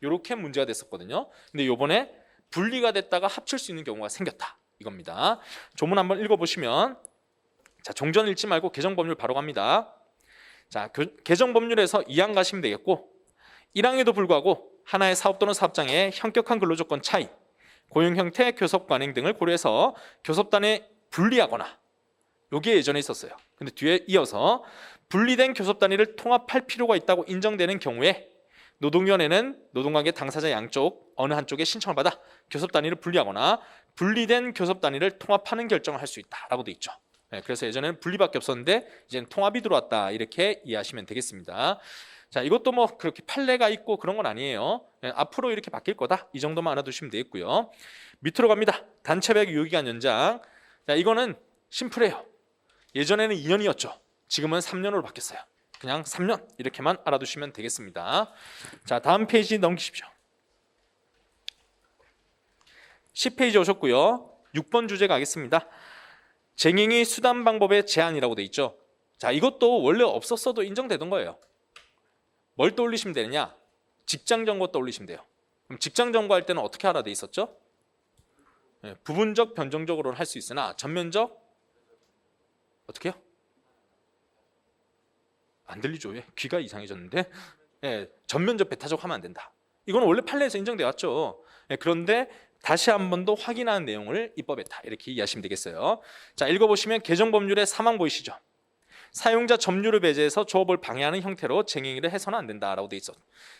이렇게 문제가 됐었거든요. 근데 이번에 분리가 됐다가 합칠 수 있는 경우가 생겼다, 이겁니다. 조문 한번 읽어보시면, 자, 종전 읽지 말고 개정법률 바로 갑니다. 자, 개정 법률에서 2항 가시면 되겠고 1항에도 불구하고 하나의 사업 또는 사업장의 현격한 근로조건 차이, 고용 형태, 교섭 관행 등을 고려해서 교섭단에 분리하거나 요게 예전에 있었어요. 근데 뒤에 이어서 분리된 교섭단위를 통합할 필요가 있다고 인정되는 경우에 노동위원회는 노동관계 당사자 양쪽 어느 한쪽에 신청을 받아 교섭단위를 분리하거나 분리된 교섭단위를 통합하는 결정을 할 수 있다라고 돼 있죠. 그래서 예전에는 분리밖에 없었는데 이제는 통합이 들어왔다 이렇게 이해하시면 되겠습니다. 자, 이것도 뭐 그렇게 판례가 있고 그런 건 아니에요. 앞으로 이렇게 바뀔 거다 이 정도만 알아두시면 되겠고요. 밑으로 갑니다. 단체백 유효기간 연장. 자, 이거는 심플해요. 예전에는 2년이었죠. 지금은 3년으로 바뀌었어요. 그냥 3년 이렇게만 알아두시면 되겠습니다. 자, 다음 페이지 넘기십시오. 10페이지 오셨고요. 6번 주제 가겠습니다. 쟁행의 수단 방법의 제한이라고 돼 있죠. 자, 이것도 원래 없었어도 인정되던 거예요. 뭘 떠올리시면 되느냐? 직장 정보 떠올리시면 돼요. 그럼 직장 정보할 때는 어떻게 하라 돼 있었죠? 부분적, 변정적으로는 할 수 있으나 전면적 어떻게 해요? 안 들리죠? 왜? 귀가 이상해졌는데? 전면적 배타적 하면 안 된다. 이건 원래 판례에서 인정되어 왔죠. 그런데 다시 한 번 더 확인하는 내용을 입법했다 이렇게 이해하시면 되겠어요. 자, 읽어보시면 개정법률의 3항 보이시죠? 사용자 점유를 배제해서 조업을 방해하는 형태로 쟁행위를 해서는 안 된다라고 돼 있어.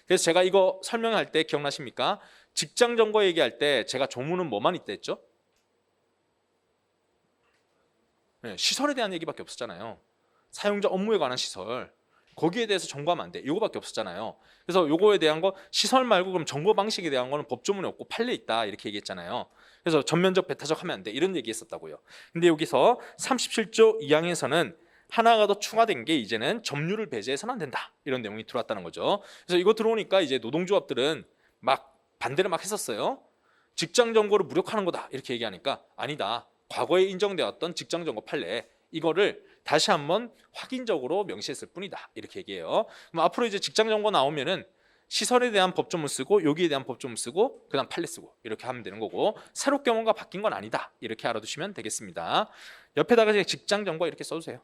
그래서 제가 이거 설명할 때 기억나십니까? 직장 정보 얘기할 때 제가 조문은 뭐만 있다 했죠? 시설에 대한 얘기밖에 없었잖아요. 사용자 업무에 관한 시설, 거기에 대해서 정보하면 안 돼. 이거밖에 없었잖아요. 그래서 요거에 대한 거 시설 말고 그럼 정보 방식에 대한 거는 법조문에 없고 판례 있다 이렇게 얘기했잖아요. 그래서 전면적 배타적 하면 안 돼 이런 얘기했었다고요. 근데 여기서 37조 2항에서는 하나가 더 추가된 게 이제는 점유를 배제해서는 안 된다 이런 내용이 들어왔다는 거죠. 그래서 이거 들어오니까 이제 노동조합들은 막 반대를 막 했었어요. 직장 정보를 무력화하는 거다 이렇게 얘기하니까 아니다. 과거에 인정되었던 직장 정보 판례 이거를 다시 한번 확인적으로 명시했을 뿐이다 이렇게 얘기해요. 그럼 앞으로 이제 직장 정보 나오면은 시설에 대한 법조문 쓰고 여기에 대한 법조문 쓰고 그다음 판례 쓰고 이렇게 하면 되는 거고 새롭게 뭔가 바뀐 건 아니다 이렇게 알아두시면 되겠습니다. 옆에다가 직장 정보 이렇게 써주세요.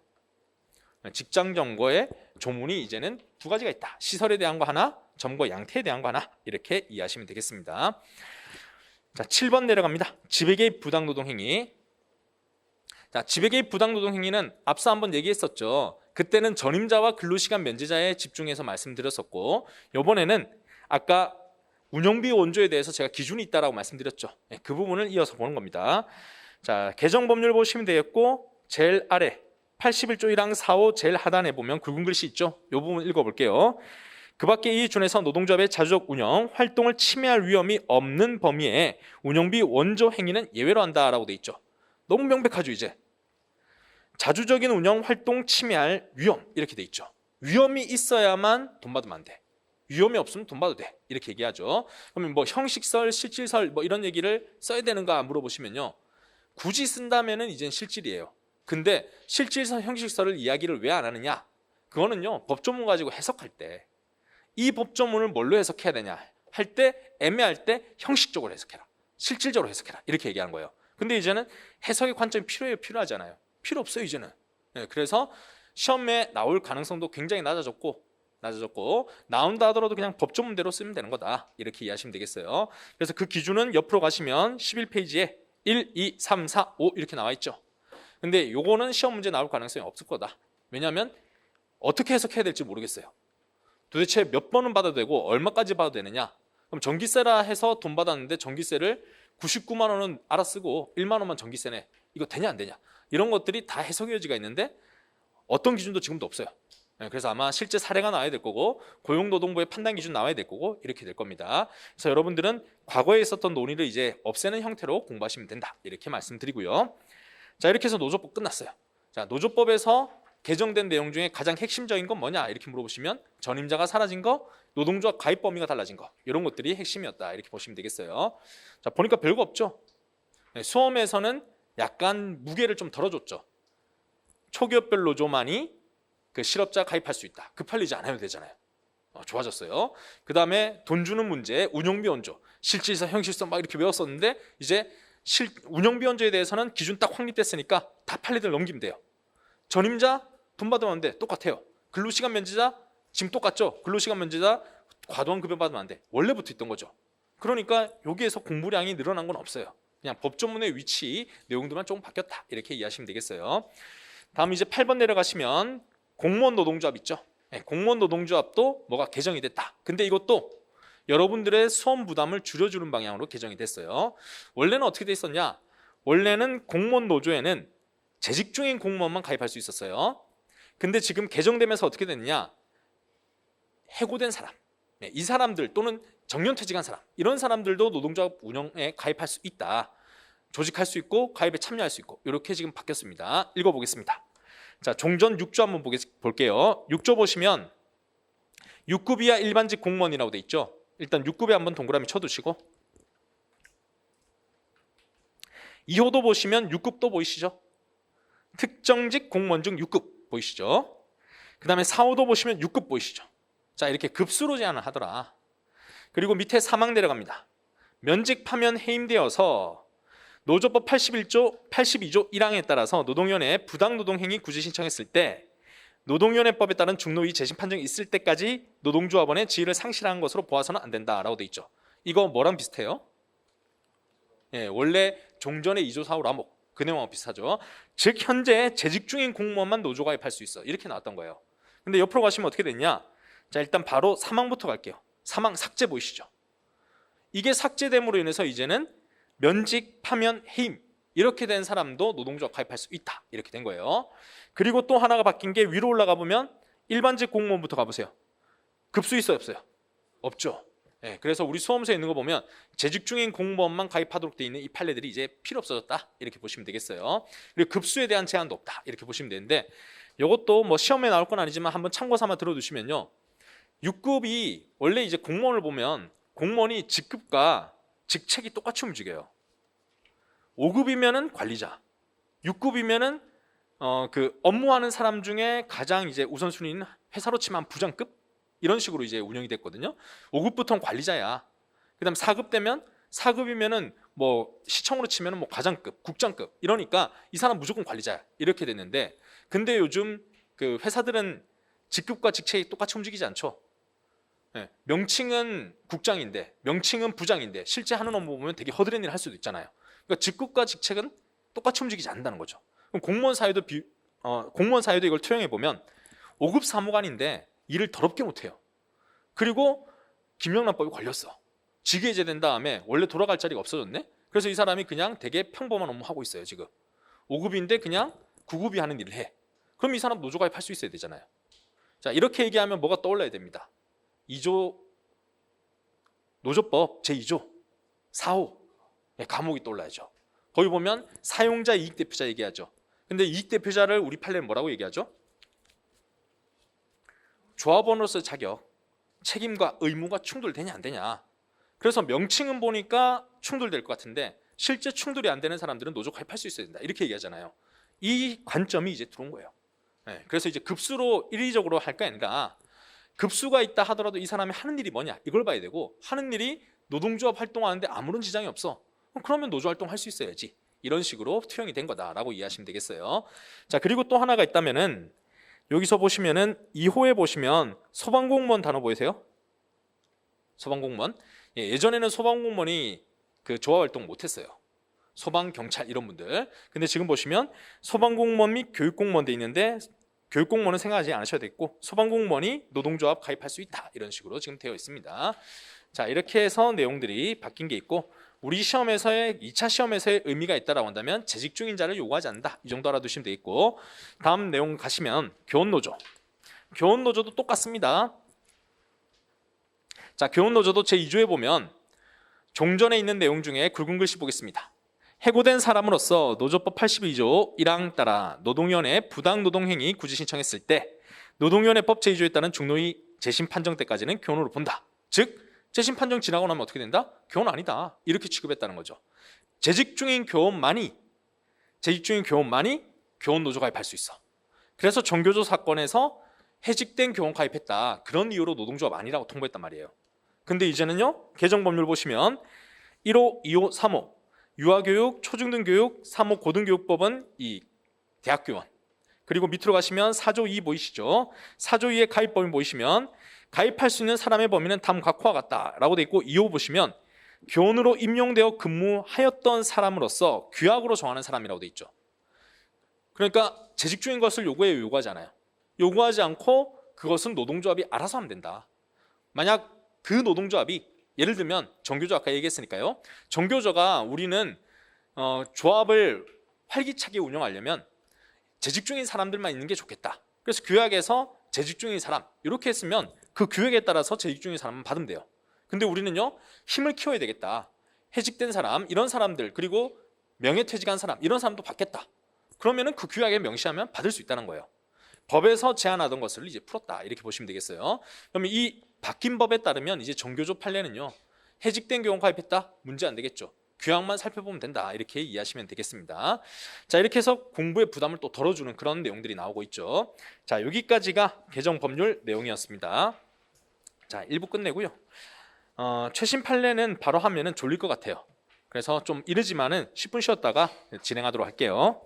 직장 정보의 조문이 이제는 두 가지가 있다. 시설에 대한 거 하나, 점거 양태에 대한 거 하나 이렇게 이해하시면 되겠습니다. 자, 7번 내려갑니다. 지배 개입 부당 노동 행위. 자, 지배 개입 부당 노동 행위는 앞서 한번 얘기했었죠. 그때는 전임자와 근로시간 면제자에 집중해서 말씀드렸었고 이번에는 아까 운영비 원조에 대해서 제가 기준이 있다라고 말씀드렸죠. 그 부분을 이어서 보는 겁니다. 자, 개정 법률 보시면 되겠고 제일 아래 81조 1항 4호 제일 하단에 보면 굵은 글씨 있죠. 이 부분 읽어볼게요. 그 밖에 이 준해서 노동조합의 자주적 운영, 활동을 침해할 위험이 없는 범위에 운영비 원조 행위는 예외로 한다라고 돼 있죠. 너무 명백하죠 이제. 자주적인 운영, 활동 침해할 위험 이렇게 돼 있죠. 위험이 있어야만 돈 받으면 안 돼. 위험이 없으면 돈 받아도 돼. 이렇게 얘기하죠. 그러면 뭐 형식설, 실질설 뭐 이런 얘기를 써야 되는가 물어보시면요. 굳이 쓴다면은 이젠 실질이에요. 근데 실질설, 형식설을 이야기를 왜 안 하느냐? 그거는요. 법조문 가지고 해석할 때 이 법조문을 뭘로 해석해야 되냐 할 때 애매할 때 형식적으로 해석해라. 실질적으로 해석해라. 이렇게 얘기하는 거예요. 근데 이제는 해석의 관점이 필요하잖아요. 필요 없어요 이제는. 그래서 시험에 나올 가능성도 굉장히 낮아졌고 나온다 하더라도 그냥 법조문대로 쓰면 되는 거다. 이렇게 이해하시면 되겠어요. 그래서 그 기준은 옆으로 가시면 11페이지에 1, 2, 3, 4, 5 이렇게 나와 있죠. 근데 요거는 시험 문제 나올 가능성이 없을 거다. 왜냐하면 어떻게 해석해야 될지 모르겠어요. 도대체 몇 번은 받아도 되고 얼마까지 받아도 되느냐? 그럼 전기세라 해서 돈 받았는데 전기세를 99만 원은 알아 쓰고 1만 원만 전기세네. 이거 되냐 안 되냐? 이런 것들이 다 해석의 여지가 있는데 어떤 기준도 지금도 없어요. 그래서 아마 실제 사례가 나와야 될 거고 고용노동부의 판단 기준 나와야 될 거고 이렇게 될 겁니다. 그래서 여러분들은 과거에 있었던 논의를 이제 없애는 형태로 공부하시면 된다. 이렇게 말씀드리고요. 자, 이렇게 해서 노조법 끝났어요. 자, 노조법에서 개정된 내용 중에 가장 핵심적인 건 뭐냐 이렇게 물어보시면 전임자가 사라진 거, 노동조합 가입 범위가 달라진 거 이런 것들이 핵심이었다 이렇게 보시면 되겠어요. 자, 보니까 별거 없죠. 수험에서는 약간 무게를 좀 덜어줬죠. 초기업별 노조만이 그 실업자 가입할 수 있다. 급할리지 않아도 되잖아요. 좋아졌어요. 그 다음에 돈 주는 문제, 운영비 원조, 실질서, 형식서 막 이렇게 외웠었는데 이제 운영비 원조에 대해서는 기준 딱 확립됐으니까 다 판례들 넘기면 돼요. 전임자 돈 받으면 안 돼. 똑같아요. 근로시간 면제자 지금 똑같죠? 근로시간 면제자 과도한 급여 받으면 안 돼. 원래부터 있던 거죠. 그러니까 여기에서 공부량이 늘어난 건 없어요. 그냥 법조문의 위치 내용들만 조금 바뀌었다 이렇게 이해하시면 되겠어요. 다음 이제 8번 내려가시면 공무원 노동조합 있죠. 네, 공무원 노동조합도 뭐가 개정이 됐다. 근데 이것도 여러분들의 수험 부담을 줄여주는 방향으로 개정이 됐어요. 원래는 어떻게 돼 있었냐? 원래는 공무원 노조에는 재직 중인 공무원만 가입할 수 있었어요. 근데 지금 개정되면서 어떻게 됐느냐? 해고된 사람, 이 사람들 또는 정년퇴직한 사람, 이런 사람들도 노동조합 운영에 가입할 수 있다. 조직할 수 있고 가입에 참여할 수 있고 이렇게 지금 바뀌었습니다. 읽어보겠습니다. 자, 종전 6조 한번 볼게요. 6조 보시면 6급 이하 일반직 공무원이라고 돼 있죠. 일단 6급에 한번 동그라미 쳐두시고 2호도 보시면 6급도 보이시죠? 특정직 공무원 중 6급 보이시죠? 그 다음에 4호도 보시면 6급 보이시죠? 자, 이렇게 급수로 제한을 하더라. 그리고 밑에 사망 내려갑니다. 면직 파면 해임되어서 노조법 82조 1항에 따라서 노동위원회에 부당노동행위 구제 신청했을 때 노동위원회법에 따른 중노위 재심 판정이 있을 때까지 노동조합원의 지위를 상실한 것으로 보아서는 안 된다라고 돼 있죠. 이거 뭐랑 비슷해요? 예, 원래 종전의 2조 4호 라목 그 내용하고 비슷하죠. 즉 현재 재직 중인 공무원만 노조 가입할 수 있어 이렇게 나왔던 거예요. 근데 옆으로 가시면 어떻게 됐냐? 자, 일단 바로 사망부터 갈게요. 사망 삭제 보이시죠? 이게 삭제됨으로 인해서 이제는 면직, 파면, 해임 이렇게 된 사람도 노동조합 가입할 수 있다 이렇게 된 거예요. 그리고 또 하나가 바뀐 게 위로 올라가 보면 일반직 공무원부터 가보세요. 급수 있어요 없어요? 없죠. 네, 그래서 우리 수험서에 있는 거 보면 재직 중인 공무원만 가입하도록 돼 있는 이 판례들이 이제 필요 없어졌다 이렇게 보시면 되겠어요. 그리고 급수에 대한 제한도 없다 이렇게 보시면 되는데 이것도 뭐 시험에 나올 건 아니지만 한번 참고 삼아 들어두시면요. 6급이 원래 이제 공무원을 보면 공무원이 직급과 직책이 똑같이 움직여요. 5급이면은 관리자, 6급이면은 그 업무하는 사람 중에 가장 이제 우선순위는 회사로 치면 부장급 이런 식으로 이제 운영이 됐거든요. 5급부터는 관리자야. 그다음 4급 되면 4급이면은 뭐 시청으로 치면은 뭐 과장급, 국장급 이러니까 이 사람 무조건 관리자야 이렇게 됐는데 근데 요즘 그 회사들은 직급과 직책이 똑같이 움직이지 않죠. 네, 명칭은 국장인데 명칭은 부장인데 실제 하는 업무 보면 되게 허드렛 일을 할 수도 있잖아요. 그러니까 직급과 직책은 똑같이 움직이지 않는다는 거죠. 그럼 공무원 사회도 이걸 투영해 보면 5급 사무관인데 일을 더럽게 못해요. 그리고 김영란법이 걸렸어. 직위 해제된 다음에 원래 돌아갈 자리가 없어졌네. 그래서 이 사람이 그냥 되게 평범한 업무 하고 있어요. 지금 5급인데 그냥 9급이 하는 일을 해. 그럼 이 사람 노조 가입할 수 있어야 되잖아요. 자, 이렇게 얘기하면 뭐가 떠올라야 됩니다. 2조 노조법 제2조 4호 감옥이 떠올라야죠. 거기 보면 사용자 이익대표자 얘기하죠. 근데 이익대표자를 우리 판례는 뭐라고 얘기하죠? 조합원으로서의 자격, 책임과 의무가 충돌되냐 안 되냐. 그래서 명칭은 보니까 충돌될 것 같은데 실제 충돌이 안 되는 사람들은 노조 가입할 수 있어야 된다 이렇게 얘기하잖아요. 이 관점이 이제 들어온 거예요. 그래서 이제 급수로 일의적으로 할 게 아니라 급수가 있다 하더라도 이 사람이 하는 일이 뭐냐 이걸 봐야 되고 하는 일이 노동조합 활동하는데 아무런 지장이 없어. 그러면 노조 활동할 수 있어야지. 이런 식으로 투영이 된 거다라고 이해하시면 되겠어요. 자, 그리고 또 하나가 있다면은 여기서 보시면은 2호에 보시면 소방공무원 단어 보이세요? 소방공무원. 예전에는 소방공무원이 그 조합 활동 못했어요. 소방, 경찰 이런 분들. 근데 지금 보시면 소방공무원 및 교육공무원 돼 있는데 교육공무원은 생각하지 않으셔도 되겠고 소방공무원이 노동조합 가입할 수 있다 이런 식으로 지금 되어 있습니다. 자, 이렇게 해서 내용들이 바뀐 게 있고 우리 시험에서의 2차 시험에서의 의미가 있다라고 한다면 재직 중인 자를 요구하지 않는다 이 정도 알아두시면 되겠고 다음 내용 가시면 교원노조. 교원노조도 똑같습니다. 자, 교원노조도 제2조에 보면 종전에 있는 내용 중에 굵은 글씨 보겠습니다. 해고된 사람으로서 노조법 82조 1항 따라 노동위원회에 부당노동행위 구제 신청했을 때 노동위원회법 제2조에 따른 중노위 재심 판정 때까지는 교원으로 본다. 즉 재심 판정 지나고 나면 어떻게 된다? 교원 아니다. 이렇게 취급했다는 거죠. 재직 중인 교원만이 교원 노조 가입할 수 있어. 그래서 정교조 사건에서 해직된 교원 가입했다. 그런 이유로 노동조합 아니라고 통보했단 말이에요. 근데 이제는요. 개정법률 보시면 1호, 2호, 3호 유아교육, 초중등교육, 3호 고등교육법은 이 대학교원 그리고 밑으로 가시면 4조 2 보이시죠? 4조 2의 가입 범위 보이시면 가입할 수 있는 사람의 범위는 다음 각과 같다라고 돼 있고 2호 보시면 교원으로 임용되어 근무하였던 사람으로서 규약으로 정하는 사람이라고 돼 있죠. 그러니까 재직 중인 것을 요구하지 않아요. 요구하지 않고 그것은 노동조합이 알아서 하면 된다. 만약 그 노동조합이 예를 들면 정교조 아까 얘기했으니까요. 정교조가 우리는 조합을 활기차게 운영하려면 재직 중인 사람들만 있는 게 좋겠다. 그래서 규약에서 재직 중인 사람 이렇게 했으면 그 규약에 따라서 재직 중인 사람만 받으면 돼요. 근데 우리는요 힘을 키워야 되겠다. 해직된 사람 이런 사람들 그리고 명예퇴직한 사람 이런 사람도 받겠다. 그러면은 그 규약에 명시하면 받을 수 있다는 거예요. 법에서 제한하던 것을 이제 풀었다 이렇게 보시면 되겠어요. 그러면 이 바뀐 법에 따르면 이제 정교조 판례는요 해직된 교원 가입했다 문제 안 되겠죠. 규약만 살펴보면 된다 이렇게 이해하시면 되겠습니다. 자 이렇게 해서 공부의 부담을 또 덜어주는 그런 내용들이 나오고 있죠. 자 여기까지가 개정 법률 내용이었습니다. 자 1부 끝내고요. 최신 판례는 바로 하면은 졸릴 것 같아요. 그래서 좀 이르지만은 10분 쉬었다가 진행하도록 할게요.